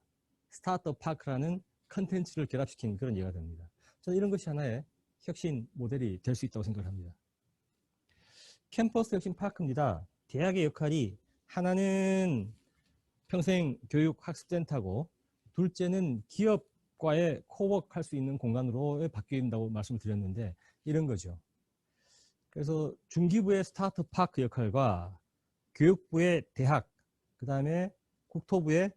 스타트업 파크라는 컨텐츠를 결합시킨 그런 예가 됩니다. 저는 이런 것이 하나의 혁신 모델이 될 수 있다고 생각합니다. 캠퍼스 혁신 파크입니다. 대학의 역할이 하나는 평생 교육 학습센터고 둘째는 기업과의 코워크 할 수 있는 공간으로 바뀐다고 말씀을 드렸는데 이런 거죠. 그래서 중기부의 스타트 파크 역할과 교육부의 대학, 그 다음에 국토부의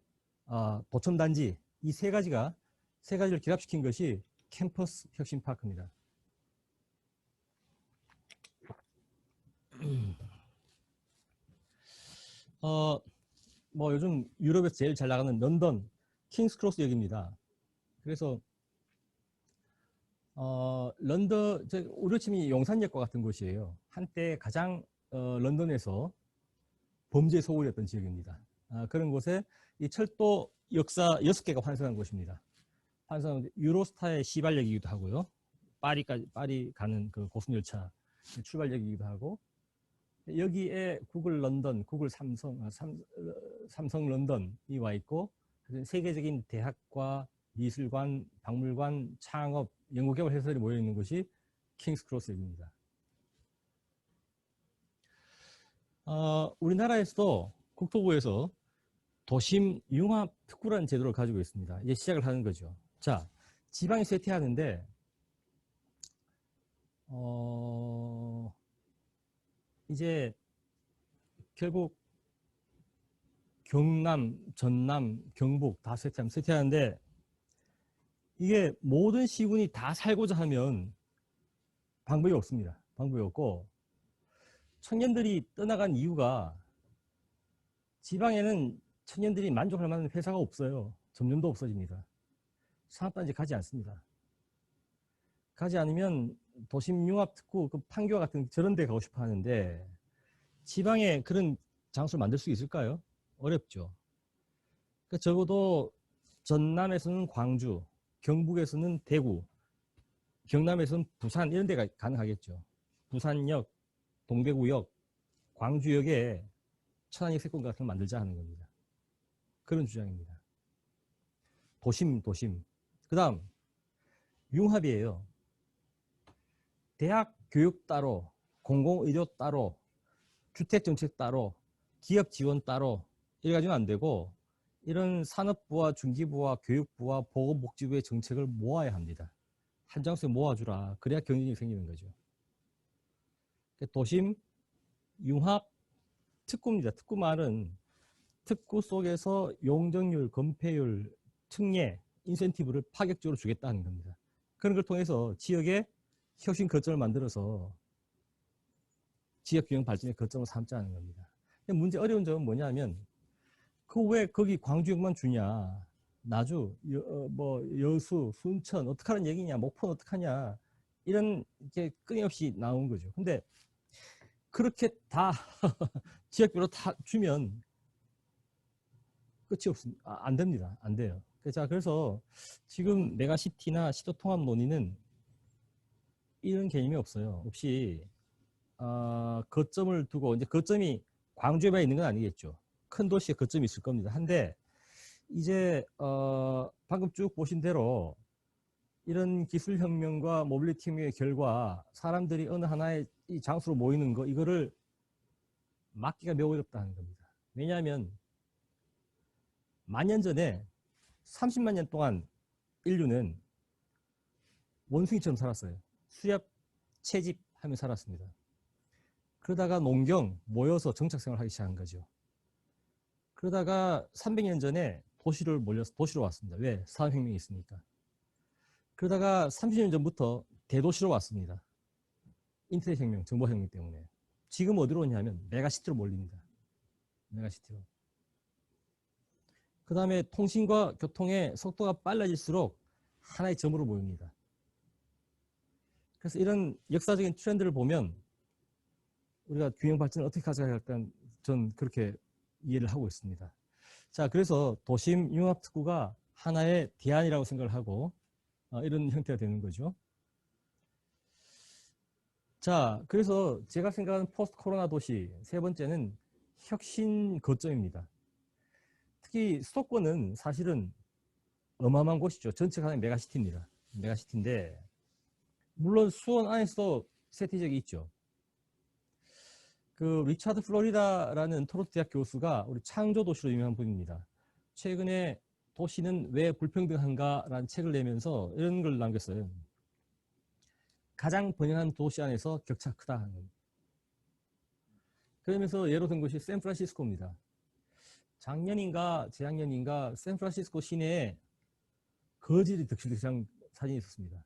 도청단지 이 세 가지를 결합시킨 것이 캠퍼스 혁신 파크입니다. 뭐 요즘 유럽에서 제일 잘 나가는 런던 킹스크로스 역입니다. 그래서 런던 우려침이 용산역과 같은 곳이에요. 한때 가장 런던에서 범죄 소굴이었던 지역입니다. 그런 곳에 이 철도 역사 6개가 환생한 곳입니다. 환생 유로스타의 시발역이기도 하고요. 파리 가는 그 고속열차 출발역이기도 하고 여기에 구글 런던, 구글 삼성 런던이 와 있고 세계적인 대학과 미술관, 박물관, 창업, 연구개발 회사들이 모여 있는 곳이 킹스크로스역입니다. 우리나라에서도 국토부에서 도심 융합 특구라는 제도를 가지고 있습니다. 이제 시작을 하는 거죠. 자, 지방이 쇠퇴하는데 이제 결국 경남, 전남, 경북 다 쇠퇴하는데 이게 모든 시군이 다 살고자 하면 방법이 없습니다. 방법이 없고 청년들이 떠나간 이유가 지방에는 청년들이 만족할 만한 회사가 없어요. 점점도 없어집니다. 산업단지 가지 않습니다. 가지 않으면 도심 융합 특구 그 판교와 같은 저런 데 가고 싶어 하는데 지방에 그런 장소를 만들 수 있을까요? 어렵죠. 그러니까 적어도 전남에서는 광주, 경북에서는 대구, 경남에서는 부산 이런 데가 가능하겠죠. 부산역, 동대구역, 광주역에 천안역 세권 같은 걸 만들자 하는 겁니다. 그런 주장입니다. 도심. 그 다음 융합이에요. 대학 교육 따로, 공공의료 따로, 주택정책 따로, 기업 지원 따로 이래가지고는 안 되고 이런 산업부와 중기부와 교육부와 보건복지부의 정책을 모아야 합니다. 한 장소에 모아주라. 그래야 경쟁력이 생기는 거죠. 도심, 융합, 특구입니다. 특구 말은 특구 속에서 용적률, 건폐율, 특례, 인센티브를 파격적으로 주겠다는 겁니다. 그런 걸 통해서 지역에 혁신 거점을 만들어서 지역 균형 발전의 거점을 삼자는 겁니다. 문제 어려운 점은 뭐냐면 그 왜 거기 광주역만 주냐, 나주, 여수, 순천 어떡하는 얘기냐, 목포는 어떡하냐 이런 게 끊임없이 나온 거죠. 근데 그렇게 다 지역별로 다 주면 끝이 없습니다. 안 됩니다. 안 돼요. 자, 그래서 지금 메가시티나 시도 통합 논의는 이런 개념이 없어요. 없이 거점을 두고 이제 거점이 광주에만 있는 건 아니겠죠. 큰 도시에 거점이 있을 겁니다. 한데 이제 방금 쭉 보신 대로 이런 기술혁명과 모빌리티 혁명의 결과 사람들이 어느 하나의 이 장소로 모이는 거 이거를 막기가 매우 어렵다는 겁니다. 왜냐하면 만년 전에 30만 년 동안 인류는 원숭이처럼 살았어요. 수렵, 채집 하며 살았습니다. 그러다가 농경 모여서 정착생활을 하기 시작한 거죠. 그러다가 300년 전에 도시로 왔습니다. 왜? 산업혁명이 있으니까. 그러다가 30년 전부터 대도시로 왔습니다. 인터넷 혁명, 정보혁명 때문에. 지금 어디로 오냐면 메가시티로 몰립니다. 메가시티로. 그 다음에 통신과 교통의 속도가 빨라질수록 하나의 점으로 모입니다. 그래서 이런 역사적인 트렌드를 보면 우리가 균형 발전을 어떻게 가져가야 할까 전 그렇게 이해를 하고 있습니다. 자, 그래서 도심 융합 특구가 하나의 대안이라고 생각을 하고 이런 형태가 되는 거죠. 자, 그래서 제가 생각하는 포스트 코로나 도시 세 번째는 혁신 거점입니다. 특히 수도권은 사실은 어마어마한 곳이죠. 전체가 하나의 메가시티입니다. 메가시티인데 물론 수원 안에서도 세티적이 있죠. 그 리차드 플로리다라는 토론토 대학 교수가 우리 창조 도시로 유명한 분입니다. 최근에 도시는 왜 불평등한가라는 책을 내면서 이런 걸 남겼어요. 가장 번영한 도시 안에서 격차가 크다 하는 겁니다. 그러면서 예로 든 것이 샌프란시스코입니다. 작년인가 재작년인가 샌프란시스코 시내에 거지들이 득실득실한 사진이 있었습니다.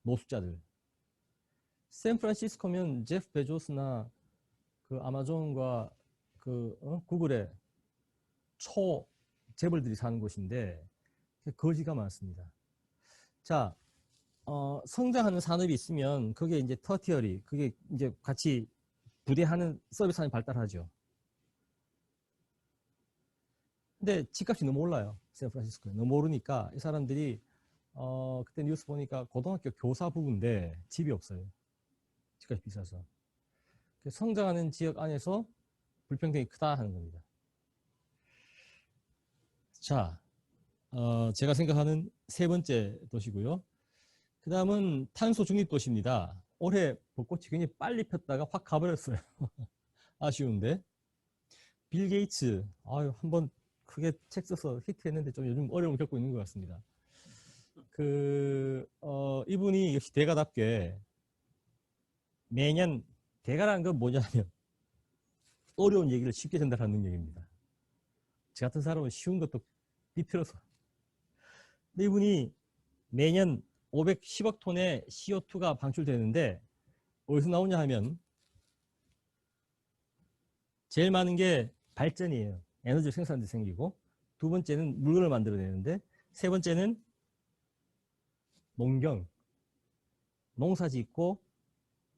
노숙자들. 샌프란시스코면 제프 베조스나 그 아마존과 그 구글의 초 재벌들이 사는 곳인데 거지가 많습니다. 자, 성장하는 산업이 있으면 그게 이제 터티어리, 그게 이제 같이 부대하는 서비스산이 발달하죠. 근데 집값이 너무 올라요. 샌프란시스코에. 너무 오르니까 이 사람들이 그때 뉴스 보니까 고등학교 교사 부부인데 집이 없어요. 집값이 비싸서. 성장하는 지역 안에서 불평등이 크다 하는 겁니다. 자, 제가 생각하는 세 번째 도시고요. 그 다음은 탄소 중립 도시입니다. 올해 벚꽃이 굉장히 빨리 폈다가 확 가버렸어요. 아쉬운데. 빌 게이츠, 한번 크게 책 써서 히트했는데 좀 요즘 어려움을 겪고 있는 것 같습니다. 이분이 역시 대가답게 매년 대가라는 건 뭐냐면 어려운 얘기를 쉽게 전달하는 능력입니다. 저 같은 사람은 쉬운 것도 비틀어서. 근데 이분이 매년 510억 톤의 CO2가 방출되는데 어디서 나오냐 하면 제일 많은 게 발전이에요. 에너지 생산이 생기고, 두 번째는 물건을 만들어내는데, 세 번째는 농경, 농사 짓고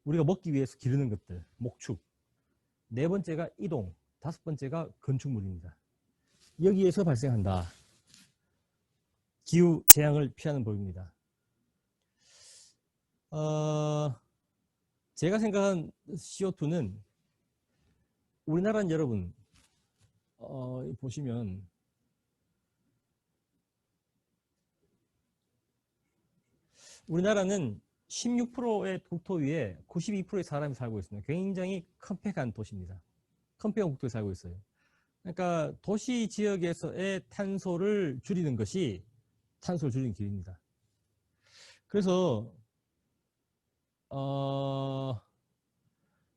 우리가 먹기 위해서 기르는 것들, 목축. 네 번째가 이동, 다섯 번째가 건축물입니다. 여기에서 발생한다. 기후 재앙을 피하는 법입니다. 제가 생각한 CO2는 우리나라는 여러분 보시면 우리나라는 16%의 국토 위에 92%의 사람이 살고 있습니다. 굉장히 컴팩한 도시입니다. 컴팩한 국토에 살고 있어요. 그러니까 도시 지역에서의 탄소를 줄이는 것이 탄소를 줄이는 길입니다. 그래서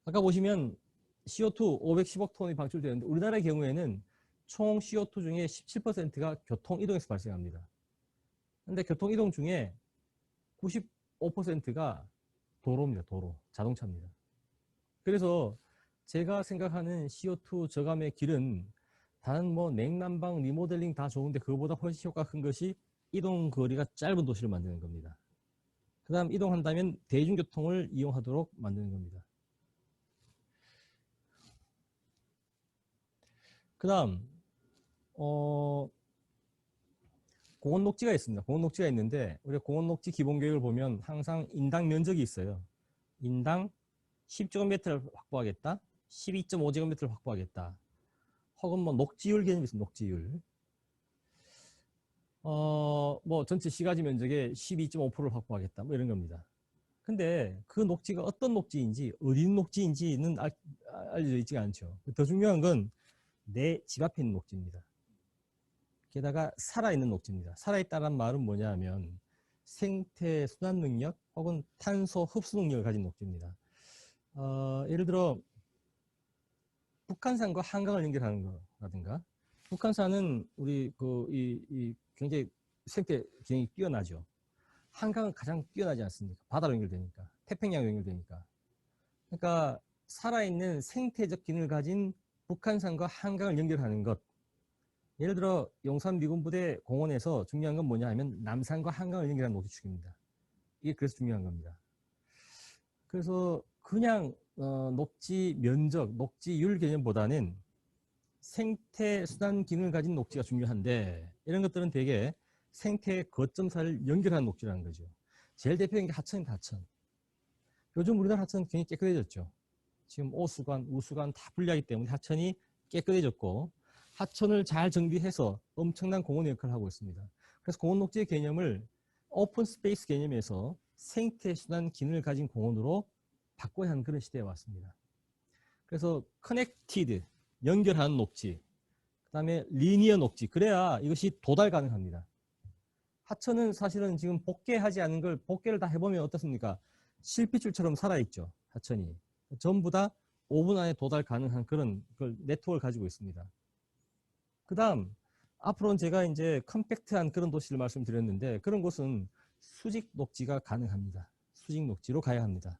아까 보시면 CO2 510억 톤이 방출되는데 우리나라의 경우에는 총 CO2 중에 17%가 교통이동에서 발생합니다. 그런데 교통이동 중에 95%가 도로입니다. 도로, 자동차입니다. 그래서 제가 생각하는 CO2 저감의 길은 단 뭐 냉난방, 리모델링 다 좋은데 그거보다 훨씬 효과가 큰 것이 이동 거리가 짧은 도시를 만드는 겁니다. 그 다음 이동한다면 대중교통을 이용하도록 만드는 겁니다. 그 다음 공원 녹지가 있습니다. 공원 녹지가 있는데 우리가 공원 녹지 기본계획을 보면 항상 인당 면적이 있어요. 인당 10제곱미터를 확보하겠다. 12.5제곱미터를 확보하겠다. 혹은 뭐 녹지율 개념이 있습니다. 녹지율. 뭐 전체 시가지 면적의 12.5%를 확보하겠다. 뭐 이런 겁니다. 근데 그 녹지가 어떤 녹지인지 어디 있는 녹지인지는 알려져 있지가 않죠. 더 중요한 건 내 집 앞에 있는 녹지입니다. 게다가 살아있는 녹지입니다. 살아있다는 말은 뭐냐 하면 생태 순환 능력 혹은 탄소 흡수 능력을 가진 녹지입니다. 예를 들어 북한산과 한강을 연결하는 거라든가 북한산은 우리 이 굉장히 생태 기능이 뛰어나죠. 한강은 가장 뛰어나지 않습니까? 바다로 연결되니까. 태평양으로 연결되니까. 그러니까 살아있는 생태적 기능을 가진 북한산과 한강을 연결하는 것. 예를 들어 용산 미군부대 공원에서 중요한 건 뭐냐 하면 남산과 한강을 연결하는 녹지축입니다. 이게 그래서 중요한 겁니다. 그래서 그냥 녹지 면적, 녹지율 개념보다는 생태 순환 기능을 가진 녹지가 중요한데 이런 것들은 되게 생태 거점사를 연결하는 녹지라는 거죠. 제일 대표적인 게 하천입니다. 하천. 요즘 우리나라 하천은 굉장히 깨끗해졌죠. 지금 오수관, 우수관 다 분리하기 때문에 하천이 깨끗해졌고 하천을 잘 정비해서 엄청난 공원의 역할을 하고 있습니다. 그래서 공원 녹지의 개념을 오픈 스페이스 개념에서 생태 순환 기능을 가진 공원으로 바꿔야 하는 그런 시대에 왔습니다. 그래서 커넥티드, 연결하는 녹지, 그 다음에 리니어 녹지, 그래야 이것이 도달 가능합니다. 하천은 사실은 지금 복개하지 않은 걸 복개를 다 해보면 어떻습니까? 실핏줄처럼 살아있죠. 하천이. 전부 다 5분 안에 도달 가능한 그런 네트워크를 가지고 있습니다. 그 다음 앞으로는 제가 이제 컴팩트한 그런 도시를 말씀드렸는데 그런 곳은 수직 녹지가 가능합니다. 수직 녹지로 가야 합니다.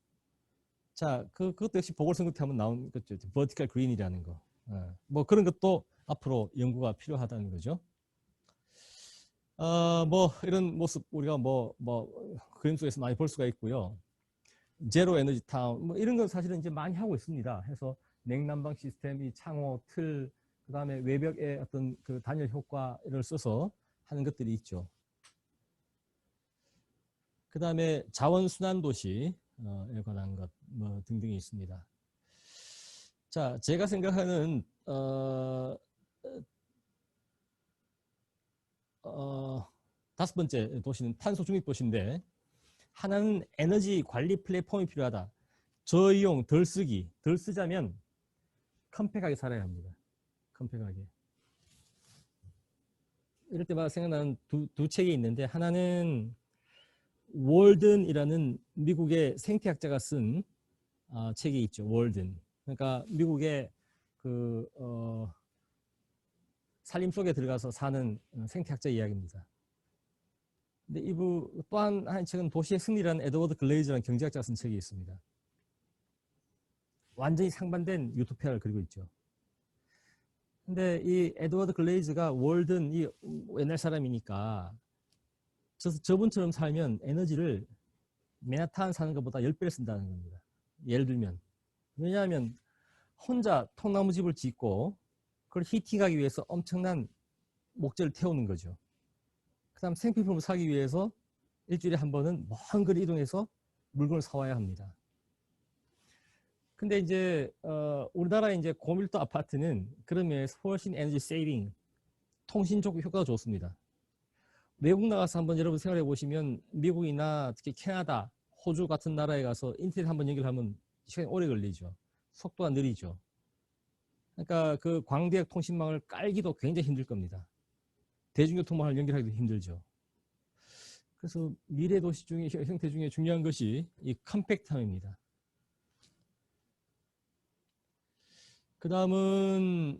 자, 그것도 역시 보궐선거 때 한번 나온 거죠. 버티컬 그린이라는 거. 뭐 그런 것도 앞으로 연구가 필요하다는 거죠. 뭐 이런 모습 우리가 뭐 그림 속에서 많이 볼 수가 있고요. 제로 에너지 타운 뭐 이런 건 사실은 이제 많이 하고 있습니다. 해서 냉난방 시스템, 창호, 틀, 그 다음에 외벽의 어떤 그 단열 효과를 써서 하는 것들이 있죠. 그 다음에 자원순환 도시에 관한 것 뭐 등등이 있습니다. 자, 제가 생각하는 다섯 번째 도시는 탄소 중립 도시인데 하나는 에너지 관리 플랫폼이 필요하다. 저이용, 덜 쓰기, 덜 쓰자면 컴팩하게 살아야 합니다. 컴팩하게. 이럴 때마다 생각나는 두 책이 있는데 하나는 월든이라는 미국의 생태학자가 쓴 책이 있죠. 월든. 그러니까 미국의 산림 속에 들어가서 사는 생태학자 이야기입니다. 근데 이부 또한 한 책은 도시의 승리라는 에드워드 글레이즈라는 경제학자가 쓴 책이 있습니다. 완전히 상반된 유토피아를 그리고 있죠. 근데 이 에드워드 글레이즈가 월든 이 옛날 사람이니까 저분처럼 살면 에너지를 맨하탄 사는 것보다 10배를 쓴다는 겁니다. 예를 들면. 왜냐하면 혼자 통나무 집을 짓고 그걸 히팅하기 위해서 엄청난 목재를 태우는 거죠. 그 다음 생필품을 사기 위해서 일주일에 한 번은 먼 거리 이동해서 물건을 사와야 합니다. 근데 이제 우리나라의 이제 고밀도 아파트는 그런 면에서 훨씬 에너지 세이빙, 통신 쪽 효과가 좋습니다. 외국 나가서 한번 여러분 생각해 보시면 미국이나 특히 캐나다, 호주 같은 나라에 가서 인터넷 한번 연결하면 시간이 오래 걸리죠. 속도가 느리죠. 그러니까 그 광대역 통신망을 깔기도 굉장히 힘들 겁니다. 대중교통망을 연결하기도 힘들죠. 그래서 미래 도시 중에 형태 중에 중요한 것이 이 컴팩트함입니다. 그 다음은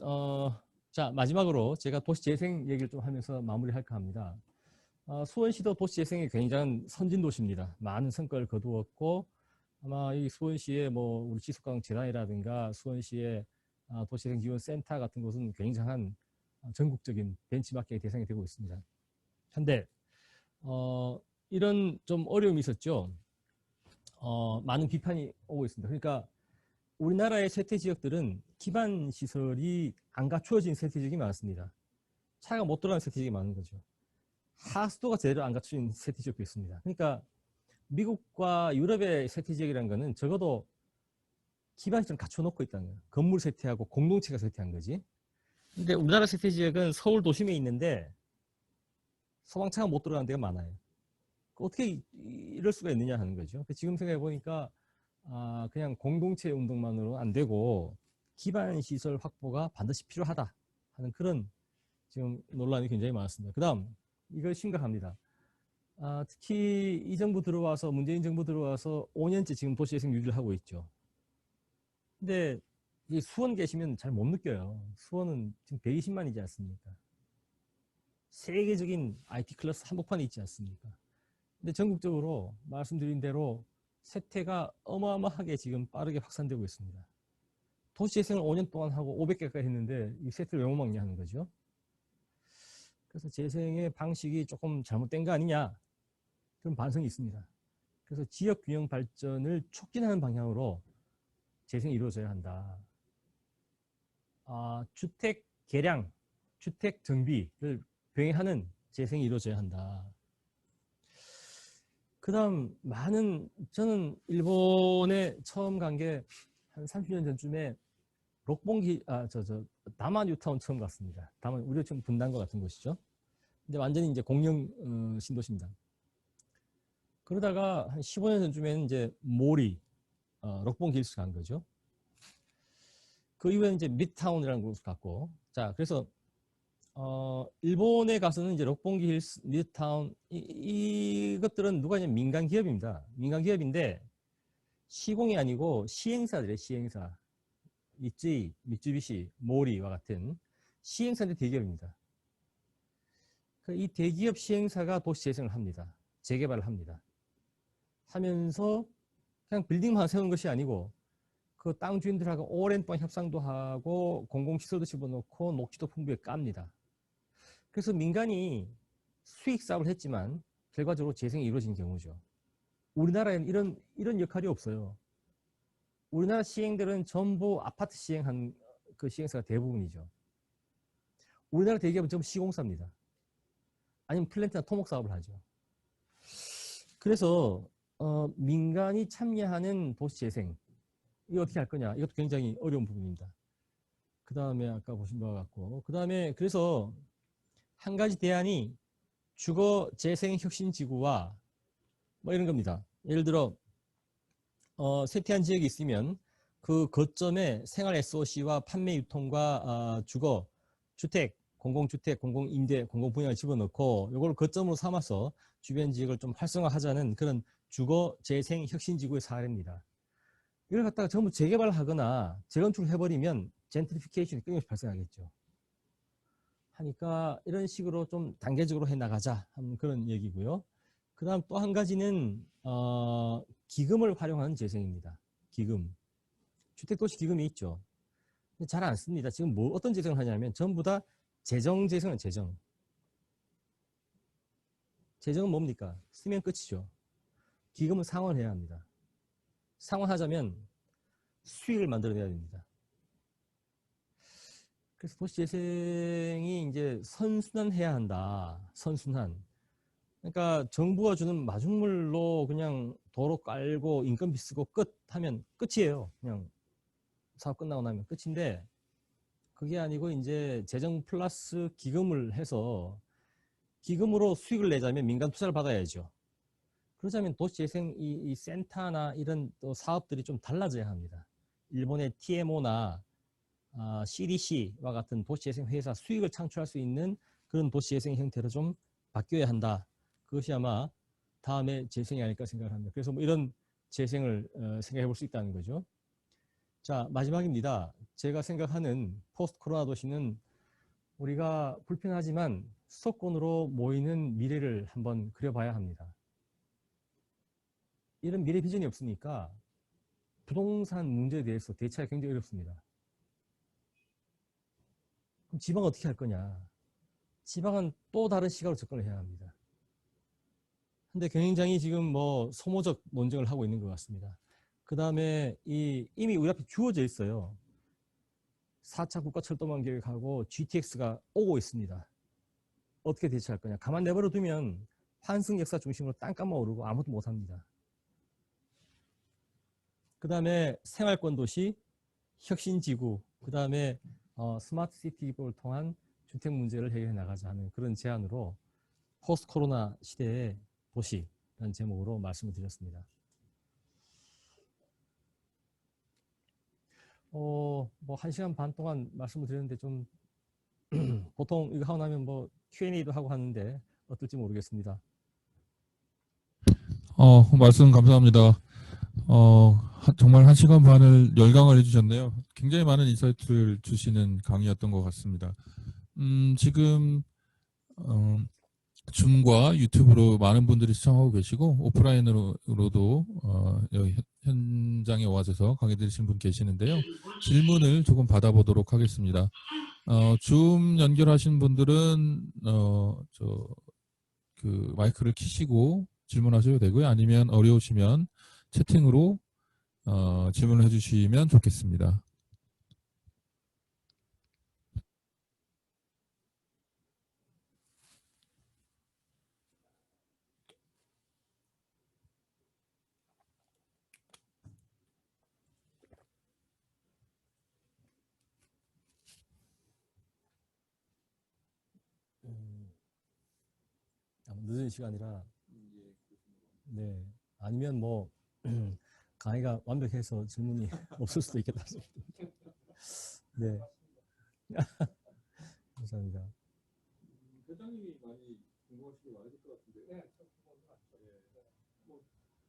자 마지막으로 제가 도시재생 얘기를 좀 하면서 마무리할까 합니다. 수원시도 도시재생의 굉장한 선진도시입니다. 많은 성과를 거두었고 아마 이 수원시의 뭐 우리 지속가능 재단이라든가 수원시의 도시재생 지원 센터 같은 곳은 굉장한 전국적인 벤치마킹의 대상이 되고 있습니다. 한데 이런 좀 어려움이 있었죠. 많은 비판이 오고 있습니다. 그러니까 우리나라의 세태 지역들은 기반 시설이 안 갖추어진 세태 지역이 많습니다. 차가 못 들어가는 세태 지역이 많은 거죠. 하수도가 제대로 안 갖추진 세태 지역도 있습니다. 그러니까 미국과 유럽의 세태 지역이라는 거는 적어도 기반 시설을 갖춰놓고 있다는 거예요. 건물 세태하고 공동체가 세태한 거지. 근데 우리나라 세태 지역은 서울 도심에 있는데 소방차가 못 들어가는 데가 많아요. 어떻게 이럴 수가 있느냐 하는 거죠. 지금 생각해 보니까 그냥 공동체 운동만으로 안 되고 기반 시설 확보가 반드시 필요하다 하는 그런 지금 논란이 굉장히 많았습니다. 그 다음 이거 심각합니다. 특히 이 정부 들어와서 문재인 정부 들어와서 5년째 지금 도시재생 유지를 하고 있죠. 근데 이 수원 계시면 잘 못 느껴요. 수원은 지금 120만이지 않습니까? 세계적인 IT 클러스 한복판에 있지 않습니까? 근데 전국적으로 말씀드린 대로 세태가 어마어마하게 지금 빠르게 확산되고 있습니다. 도시재생을 5년 동안 하고 500개까지 했는데 이 세태를 왜 못 막냐 하는 거죠. 그래서 재생의 방식이 조금 잘못된 거 아니냐 그런 반성이 있습니다. 그래서 지역균형 발전을 촉진하는 방향으로 재생이 이루어져야 한다. 주택 개량, 주택 정비를 병행하는 재생이 이루어져야 한다. 그 다음 저는 일본에 처음 간 게 한 30년 전쯤에 록봉기, 다마 뉴타운 처음 갔습니다. 다마 우리가 지금 분단과 같은 곳이죠. 근데 완전히 이제 공영 신도시입니다. 그러다가 한 15년 전쯤에는 이제 모리, 록봉기 hills 간 거죠. 그 이후에 이제 미드타운이라는 곳을 갔고, 자, 그래서 일본에 가서는 이제 록봉기 hills, 미드타운 이것들은 누가 있냐면 민간 기업입니다. 민간 기업인데 시공이 아니고 시행사들이에요. 시행사. 이쯔이, 미쯔비시, 모리와 같은 시행사인데 대기업입니다. 이 대기업 시행사가 도시 재생을 합니다. 재개발을 합니다. 하면서 그냥 빌딩만 세우는 것이 아니고 그 땅 주인들하고 오랜 동안 협상도 하고 공공시설도 집어넣고 녹지도 풍부에 깝니다. 그래서 민간이 수익 사업을 했지만 결과적으로 재생이 이루어진 경우죠. 우리나라에는 이런 역할이 없어요. 우리나라 시행들은 전부 아파트 시행한 그 시행사가 대부분이죠. 우리나라 대기업은 전부 시공사입니다. 아니면 플랜트나 토목 사업을 하죠. 그래서 민간이 참여하는 도시재생 이거 어떻게 할 거냐 이것도 굉장히 어려운 부분입니다. 그 다음에 아까 보신 바와 같고 그 다음에 그래서 한 가지 대안이 주거재생혁신지구와 뭐 이런 겁니다. 예를 들어 세태한 지역이 있으면 그 거점에 생활 SOC와 판매 유통과 주거, 주택, 공공주택, 공공임대, 공공분양을 집어넣고 이걸 거점으로 삼아서 주변 지역을 좀 활성화하자는 그런 주거재생혁신지구의 사례입니다. 이걸 갖다가 전부 재개발하거나 재건축을 해버리면 젠트리피케이션이 끊임없이 발생하겠죠. 하니까 이런 식으로 좀 단계적으로 해나가자 하는 그런 얘기고요. 그 다음 또 한 가지는 기금을 활용하는 재생입니다. 기금. 주택도시 기금이 있죠. 잘 안 씁니다. 지금 뭐 어떤 재생을 하냐면 전부 다 재정 재생은 재정. 재정은 뭡니까? 쓰면 끝이죠. 기금은 상환해야 합니다. 상환하자면 수익을 만들어내야 됩니다. 그래서 도시재생이 이제 선순환해야 한다. 선순환. 그러니까 정부가 주는 마중물로 그냥 도로 깔고 인건비 쓰고 끝 하면 끝이에요. 그냥 사업 끝나고 나면 끝인데 그게 아니고 이제 재정 플러스 기금을 해서 기금으로 수익을 내자면 민간 투자를 받아야죠. 그러자면 도시재생 이 센터나 이런 또 사업들이 좀 달라져야 합니다. 일본의 TMO나 CDC와 같은 도시재생 회사 수익을 창출할 수 있는 그런 도시재생 형태로 좀 바뀌어야 한다. 그것이 아마 다음에 재생이 아닐까 생각합니다. 그래서 뭐 이런 재생을 생각해 볼 수 있다는 거죠. 자, 마지막입니다. 제가 생각하는 포스트 코로나 도시는 우리가 불편하지만 수도권으로 모이는 미래를 한번 그려봐야 합니다. 이런 미래 비전이 없으니까 부동산 문제에 대해서 대처하기 굉장히 어렵습니다. 그럼 지방은 어떻게 할 거냐? 지방은 또 다른 시각으로 접근을 해야 합니다. 근데 경영장이 지금 뭐 소모적 논쟁을 하고 있는 것 같습니다. 그 다음에 이미 우리 앞에 주어져 있어요. 4차 국가철도망 계획하고 GTX가 오고 있습니다. 어떻게 대처할 거냐? 가만 내버려 두면 환승 역사 중심으로 땅값만 오르고 아무것도 못합니다. 그 다음에 생활권 도시, 혁신지구, 그 다음에 스마트 시티를 통한 주택 문제를 해결해 나가자 하는 그런 제안으로 포스트 코로나 시대의 도시라는 제목으로 말씀을 드렸습니다. 뭐 1시간 반 동안 말씀을 드렸는데 좀 보통 이거 하고 나면 뭐 Q&A도 하고 하는데 어떨지 모르겠습니다. 말씀 감사합니다. 정말 1시간 반을 열강을 해주셨네요. 굉장히 많은 인사이트를 주시는 강의였던 것 같습니다. 지금 줌과 유튜브로 많은 분들이 시청하고 계시고 오프라인으로도 여기 현장에 와주셔서 강의 들으신 분 계시는데요. 질문을 조금 받아보도록 하겠습니다. 줌 연결하신 분들은 그 마이크를 켜시고 질문하셔도 되고요. 아니면 어려우시면 채팅으로 질문을 해주시면 좋겠습니다. 늦은 시간이라 네 아니면 뭐 강의가 완벽해서 질문이 없을 수도 있겠다. 네. 감사합니다. 회장님이 많이 궁금하신 게 많으실 것 같은데. 네, 참 궁금한 거 많죠. 예. 뭐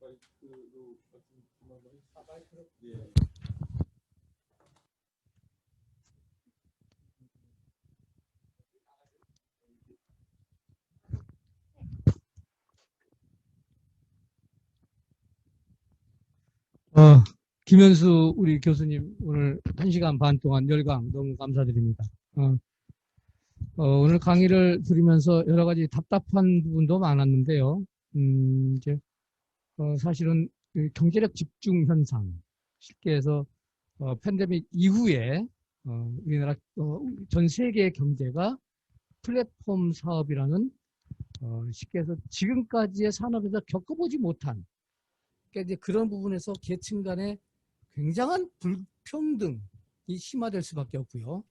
마이크로 말씀 좀 한번 해주세요. 마이크로. 예. 김현수 우리 교수님 오늘 1시간 반 동안 열강 너무 감사드립니다. 오늘 강의를 들으면서 여러 가지 답답한 부분도 많았는데요. 이제 사실은 그 경제력 집중 현상, 쉽게 해서 팬데믹 이후에 우리나라 전 세계 경제가 플랫폼 사업이라는 쉽게 해서 지금까지의 산업에서 겪어보지 못한 그러니까 이제 그런 부분에서 계층 간의 굉장한 불평등이 심화될 수밖에 없고요.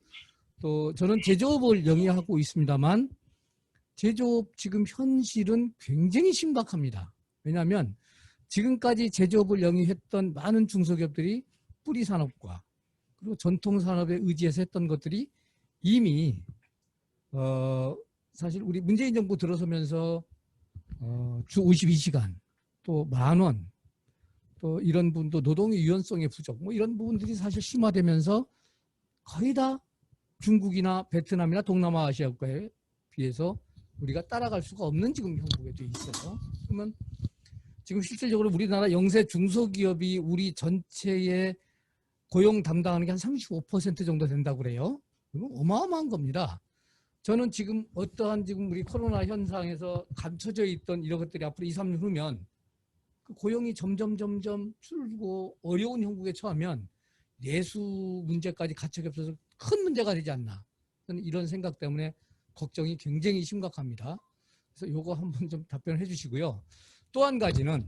또 저는 제조업을 영위하고 있습니다만 제조업 지금 현실은 굉장히 심각합니다. 왜냐하면 지금까지 제조업을 영위했던 많은 중소기업들이 뿌리 산업과 그리고 전통 산업에 의지해서 했던 것들이 이미 사실 우리 문재인 정부 들어서면서 주 52시간 또 10,000원 또 이런 부분도 노동의 유연성의 부족 뭐 이런 부분들이 사실 심화되면서 거의 다 중국이나 베트남이나 동남아 아시아 국가에 비해서 우리가 따라갈 수가 없는 지금 형국에 돼 있어요. 그러면 지금 실질적으로 우리나라 영세 중소기업이 우리 전체의 고용 담당하는 게 한 35% 정도 된다고 그래요. 이건 어마어마한 겁니다. 저는 지금 어떠한 지금 우리 코로나 현상에서 감춰져 있던 이런 것들이 앞으로 2, 3년 후면 그 고용이 점점 줄고 어려운 형국에 처하면 내수 문제까지 같이 겹쳐서 큰 문제가 되지 않나. 저는 이런 생각 때문에 걱정이 굉장히 심각합니다. 그래서 요거 한번 좀 답변을 해주시고요. 또 한 가지는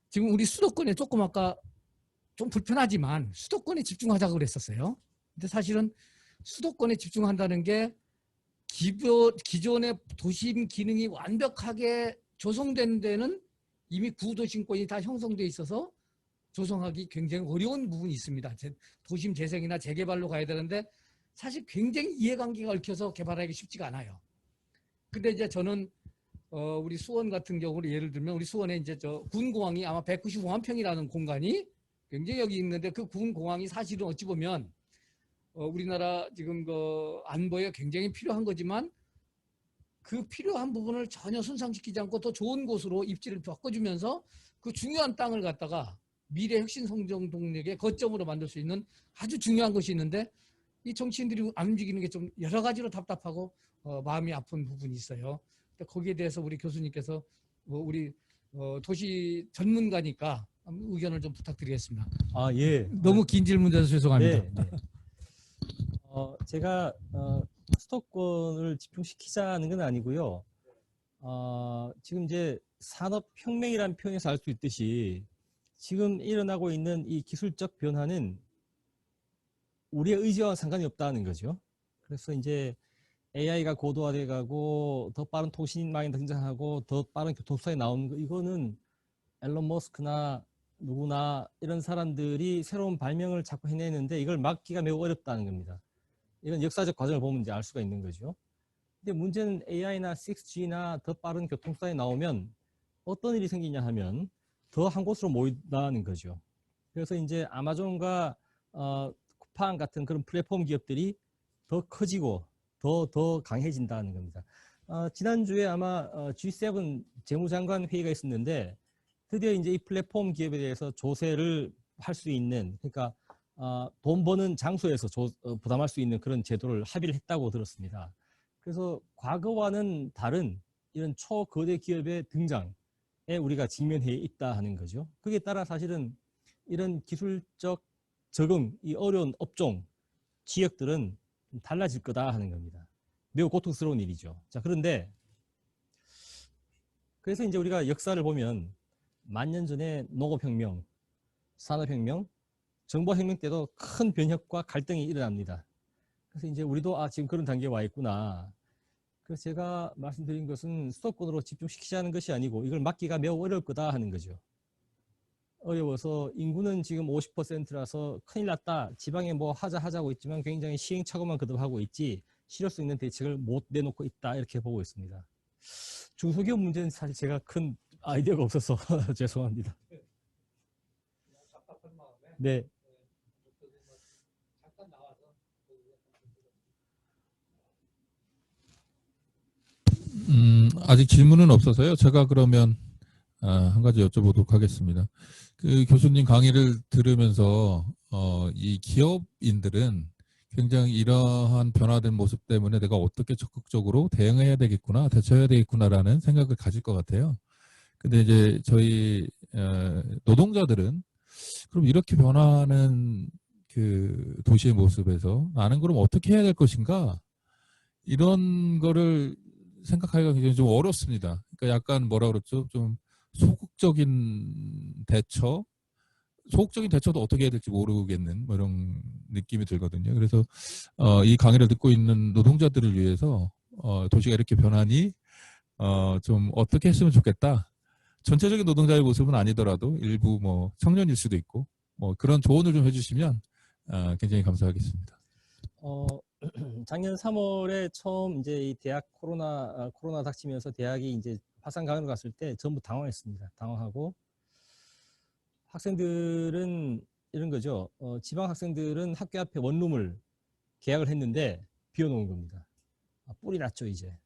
지금 우리 수도권에 조금 아까 좀 불편하지만 수도권에 집중하자고 그랬었어요. 근데 사실은 수도권에 집중한다는 게 기존의 도심 기능이 완벽하게 조성된 데는 이미 구도심권이 다 형성되어 있어서 조성하기 굉장히 어려운 부분이 있습니다. 도심 재생이나 재개발로 가야 되는데 사실 굉장히 이해관계가 얽혀서 개발하기 쉽지가 않아요. 근데 이제 저는 우리 수원 같은 경우로 예를 들면 우리 수원에 이제 저 군공항이 아마 195만 평이라는 공간이 굉장히 여기 있는데 그 군공항이 사실은 어찌 보면 우리나라 지금 그 안보에 굉장히 필요한 거지만 그 필요한 부분을 전혀 손상시키지 않고 더 좋은 곳으로 입지를 바꿔주면서 그 중요한 땅을 갖다가 미래 혁신 성장 동력의 거점으로 만들 수 있는 아주 중요한 것이 있는데 이 정치인들이 안 움직이는 게 좀 여러 가지로 답답하고 마음이 아픈 부분이 있어요. 거기에 대해서 우리 교수님께서 우리 도시 전문가니까 의견을 좀 부탁드리겠습니다. 아, 예. 너무 긴 질문이라서 죄송합니다. 네, 네. 제가 수도권을 집중시키자는 건 아니고요. 지금 이제 산업혁명이라는 표현에서 알 수 있듯이 지금 일어나고 있는 이 기술적 변화는 우리의 의지와 상관이 없다는 거죠. 그래서 이제 AI가 고도화돼 가고 더 빠른 통신망이 등장하고 더 빠른 교통수단이 나오는 거, 이거는 앨런 머스크나 누구나 이런 사람들이 새로운 발명을 자꾸 해내는데 이걸 막기가 매우 어렵다는 겁니다. 이런 역사적 과정을 보면 이제 알 수가 있는 거죠. 근데 문제는 AI나 6G나 더 빠른 교통수단이 나오면 어떤 일이 생기냐 하면 더 한 곳으로 모인다는 거죠. 그래서 이제 아마존과 쿠팡 같은 그런 플랫폼 기업들이 더 커지고 더 강해진다는 겁니다. 지난주에 아마 G7 재무장관 회의가 있었는데 드디어 이제 이 플랫폼 기업에 대해서 조세를 할 수 있는, 그러니까 돈 버는 장소에서 부담할 수 있는 그런 제도를 합의를 했다고 들었습니다. 그래서 과거와는 다른 이런 초거대 기업의 등장에 우리가 직면해 있다 하는 거죠. 그에 따라 사실은 이런 기술적 적응, 이 어려운 업종, 지역들은 달라질 거다 하는 겁니다. 매우 고통스러운 일이죠. 자, 그런데 그래서 이제 우리가 역사를 보면 만년 전에 농업혁명, 산업혁명, 정보혁명 때도 큰 변혁과 갈등이 일어납니다. 그래서 이제 우리도 지금 그런 단계에 와 있구나. 그래서 제가 말씀드린 것은 수도권으로 집중시키자는 것이 아니고 이걸 막기가 매우 어려울 거다 하는 거죠. 어려워서 인구는 지금 50%라서 큰일 났다. 지방에 뭐 하자고 있지만 굉장히 시행착오만 거듭하고 있지 실효 수 있는 대책을 못 내놓고 있다. 이렇게 보고 있습니다. 중소기업 문제는 사실 제가 큰 아이디어가 없어서 죄송합니다. 네. 아직 질문은 없어서요. 제가 그러면 한 가지 여쭤보도록 하겠습니다. 그 교수님 강의를 들으면서 이 기업인들은 굉장히 이러한 변화된 모습 때문에 내가 어떻게 적극적으로 대응해야 되겠구나, 대처해야 되겠구나라는 생각을 가질 것 같아요. 근데 이제 저희 노동자들은 그럼 이렇게 변화하는 그 도시의 모습에서 나는 그럼 어떻게 해야 될 것인가, 이런 거를 생각하기가 굉장히 좀 어렵습니다. 그러니까 약간 뭐라 그랬죠? 좀 소극적인 대처도 어떻게 해야 될지 모르겠는 뭐 이런 느낌이 들거든요. 그래서 이 강의를 듣고 있는 노동자들을 위해서 도시가 이렇게 변하니 좀 어떻게 했으면 좋겠다. 전체적인 노동자의 모습은 아니더라도 일부 뭐 청년일 수도 있고 뭐 그런 조언을 좀 해주시면 굉장히 감사하겠습니다. 작년 3월에 처음 이제 이 대학 코로나 닥치면서 대학이 이제 화상 강의로 갔을 때 전부 당황했습니다. 당황하고 학생들은 이런 거죠. 지방 학생들은 학교 앞에 원룸을 계약을 했는데 비워놓은 겁니다. 뿔이 났죠 이제.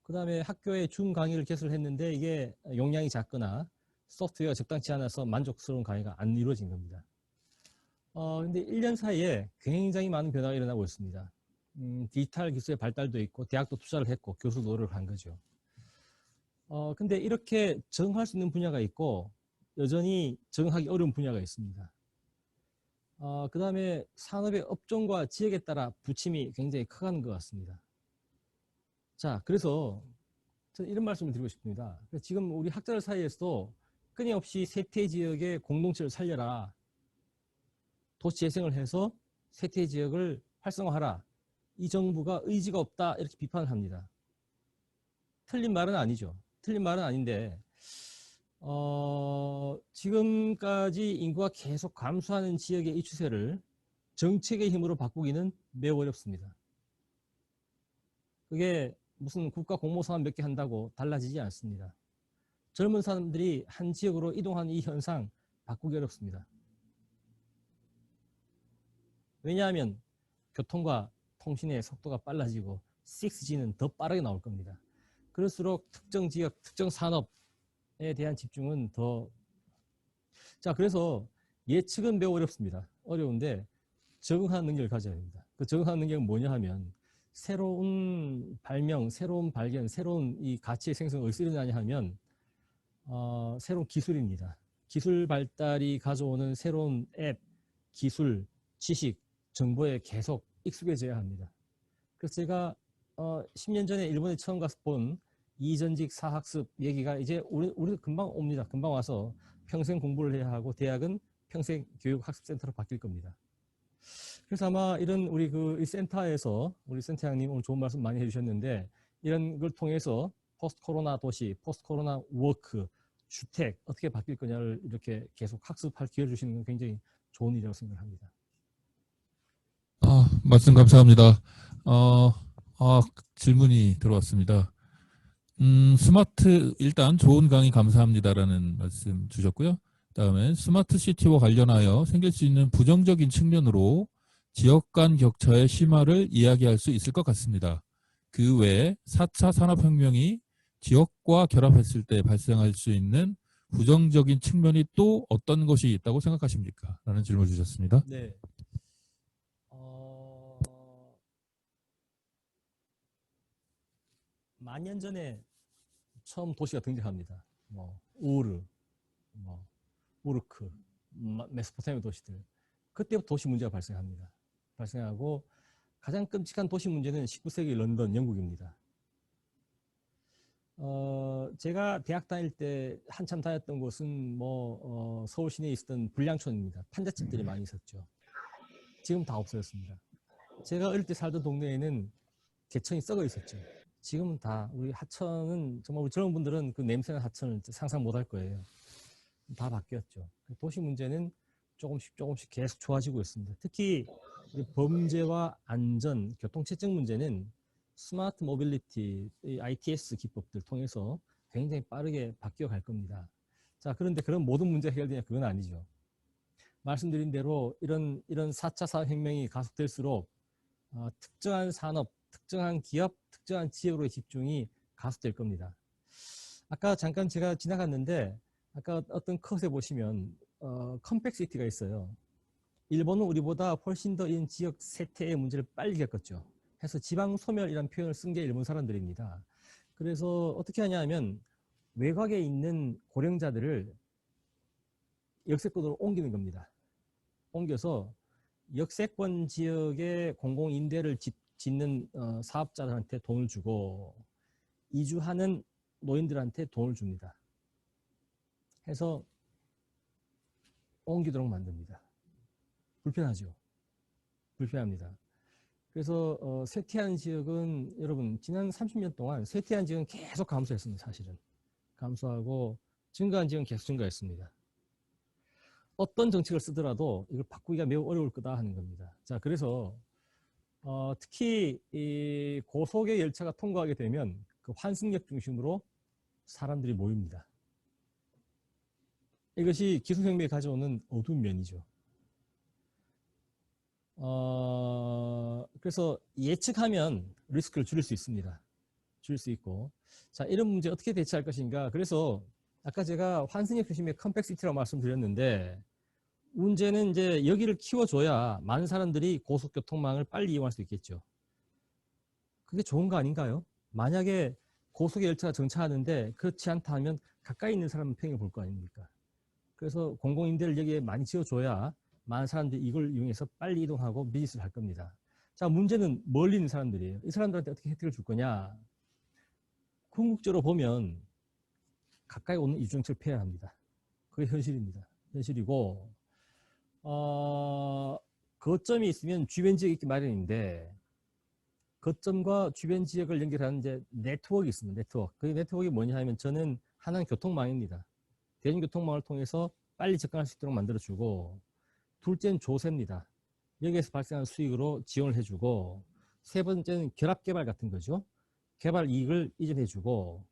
그 다음에 학교에 줌 강의를 개설을 했는데 이게 용량이 작거나 소프트웨어가 적당치 않아서 만족스러운 강의가 안 이루어진 겁니다. 근데 1년 사이에 굉장히 많은 변화가 일어나고 있습니다. 디지털 기술의 발달도 있고 대학도 투자를 했고 교수도 노력을 한 거죠. 근데 이렇게 적응할 수 있는 분야가 있고 여전히 적응하기 어려운 분야가 있습니다. 그 다음에 산업의 업종과 지역에 따라 부침이 굉장히 커가는 것 같습니다. 자, 그래서 저는 이런 말씀을 드리고 싶습니다. 지금 우리 학자들 사이에서도 끊임없이 쇠퇴 지역의 공동체를 살려라. 도시 재생을 해서 쇠퇴 지역을 활성화하라. 이 정부가 의지가 없다. 이렇게 비판을 합니다. 틀린 말은 아니죠. 틀린 말은 아닌데 지금까지 인구가 계속 감소하는 지역의 이 추세를 정책의 힘으로 바꾸기는 매우 어렵습니다. 그게 무슨 국가 공모사업 몇 개 한다고 달라지지 않습니다. 젊은 사람들이 한 지역으로 이동하는 이 현상 바꾸기 어렵습니다. 왜냐하면 교통과 통신의 속도가 빨라지고 6G는 더 빠르게 나올 겁니다. 그럴수록 특정 지역, 특정 산업에 대한 집중은 더... 자, 그래서 예측은 매우 어렵습니다. 어려운데 적응하는 능력을 가져야 됩니다. 그 적응하는 능력은 뭐냐 하면 새로운 발명, 새로운 발견, 새로운 이 가치의 생성을 어디서 일어나냐 하면 새로운 기술입니다. 기술 발달이 가져오는 새로운 앱, 기술, 지식, 정보에 계속 익숙해져야 합니다. 그래서 제가 10년 전에 일본에 처음 가서 본 이전직 사학습 얘기가 이제 우리 금방 옵니다. 금방 와서 평생 공부를 해야 하고 대학은 평생 교육학습센터로 바뀔 겁니다. 그래서 아마 이런 우리 이 센터에서 우리 센터장님 오늘 좋은 말씀 많이 해주셨는데 이런 걸 통해서 포스트 코로나 도시, 포스트 코로나 워크, 주택 어떻게 바뀔 거냐를 이렇게 계속 학습할 기회를 주시는 건 굉장히 좋은 일이라고 생각합니다. 말씀 감사합니다. 질문이 들어왔습니다. 스마트 일단 좋은 강의 감사합니다라는 말씀 주셨고요. 그다음에 스마트 시티와 관련하여 생길 수 있는 부정적인 측면으로 지역 간 격차의 심화를 이야기할 수 있을 것 같습니다. 그 외에 4차 산업혁명이 지역과 결합했을 때 발생할 수 있는 부정적인 측면이 또 어떤 것이 있다고 생각하십니까? 라는 질문을 주셨습니다. 네. 만년 전에 처음 도시가 등장합니다. 우르, 우르크, 메소포타미아 도시들. 그때부터 도시 문제가 발생합니다. 발생하고 가장 끔찍한 도시 문제는 19세기 런던, 영국입니다. 제가 대학 다닐 때 한참 다녔던 곳은 서울 시내에 있었던 불량촌입니다. 판잣집들이 많이 있었죠. 지금 다 없어졌습니다. 제가 어릴 때 살던 동네에는 개천이 썩어 있었죠. 지금은 다 우리 하천은 정말 우리 젊은 분들은 그 냄새나는 하천을 상상 못할 거예요. 다 바뀌었죠. 도시 문제는 조금씩 계속 좋아지고 있습니다. 특히 범죄와 안전, 교통체증 문제는 스마트 모빌리티, ITS 기법들 통해서 굉장히 빠르게 바뀌어 갈 겁니다. 자, 그런데 그런 모든 문제가 해결되냐? 그건 아니죠. 말씀드린 대로 이런 4차 산업혁명이 가속될수록 특정한 산업, 특정한 기업, 특정한 지역으로의 집중이 가속될 겁니다. 아까 잠깐 제가 지나갔는데 아까 어떤 컷에 보시면 컴팩시티가 있어요. 일본은 우리보다 훨씬 더 이 지역 쇠퇴의 문제를 빨리 겪었죠. 해서 지방소멸이라는 표현을 쓴 게 일본 사람들입니다. 그래서 어떻게 하냐 하면 외곽에 있는 고령자들을 역세권으로 옮기는 겁니다. 옮겨서 역세권 지역의 공공임대를 짓는 사업자들한테 돈을 주고 이주하는 노인들한테 돈을 줍니다. 해서 옮기도록 만듭니다. 불편하죠. 불편합니다. 그래서 쇠퇴한 지역은 여러분 지난 30년 동안 쇠퇴한 지역은 계속 감소했습니다. 사실은. 감소하고 증가한 지역은 계속 증가했습니다. 어떤 정책을 쓰더라도 이걸 바꾸기가 매우 어려울 거다 하는 겁니다. 자, 그래서 특히 이 고속의 열차가 통과하게 되면 그 환승역 중심으로 사람들이 모입니다. 이것이 기술혁명이 가져오는 어두운 면이죠. 그래서 예측하면 리스크를 줄일 수 있습니다. 줄일 수 있고. 자, 이런 문제 어떻게 대처할 것인가. 그래서 아까 제가 환승역 중심의 컴팩시티라고 말씀드렸는데 문제는 이제 여기를 키워줘야 많은 사람들이 고속교통망을 빨리 이용할 수 있겠죠. 그게 좋은 거 아닌가요? 만약에 고속의 열차가 정차하는데 그렇지 않다 하면 가까이 있는 사람은 평행을 볼 거 아닙니까? 그래서 공공임대를 여기에 많이 지어줘야 많은 사람들이 이걸 이용해서 빨리 이동하고 비즈니스를 할 겁니다. 자, 문제는 멀리 있는 사람들이에요. 이 사람들한테 어떻게 혜택을 줄 거냐? 궁극적으로 보면 가까이 오는 이주정책을 폐해야 합니다. 그게 현실입니다. 현실이고 거점이 있으면 주변 지역이 있기 마련인데 거점과 주변 지역을 연결하는 이제 네트워크가 있습니다. 네트워크. 그 네트워크가 뭐냐 하면 저는 하나는 교통망입니다. 대중교통망을 통해서 빨리 접근할 수 있도록 만들어주고 둘째는 조세입니다. 여기에서 발생하는 수익으로 지원을 해주고 세 번째는 결합개발 같은 거죠. 개발 이익을 이전해주고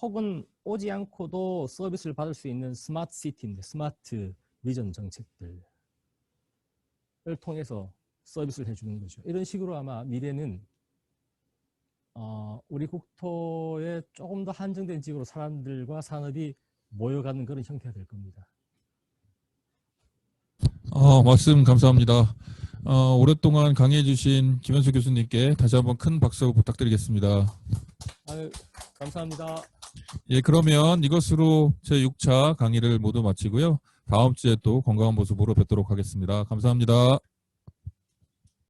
혹은 오지 않고도 서비스를 받을 수 있는 스마트 시티입니다. 스마트 비전 정책들을 통해서 서비스를 해주는 거죠. 이런 식으로 아마 미래는 우리 국토에 조금 더 한정된 지역으로 사람들과 산업이 모여가는 그런 형태가 될 겁니다. 말씀 감사합니다. 오랫동안 강의해 주신 김현수 교수님께 다시 한번 큰 박수 부탁드리겠습니다. 아유, 감사합니다. 예, 그러면 이것으로 제6차 강의를 모두 마치고요. 다음 주에 또 건강한 모습으로 뵙도록 하겠습니다. 감사합니다.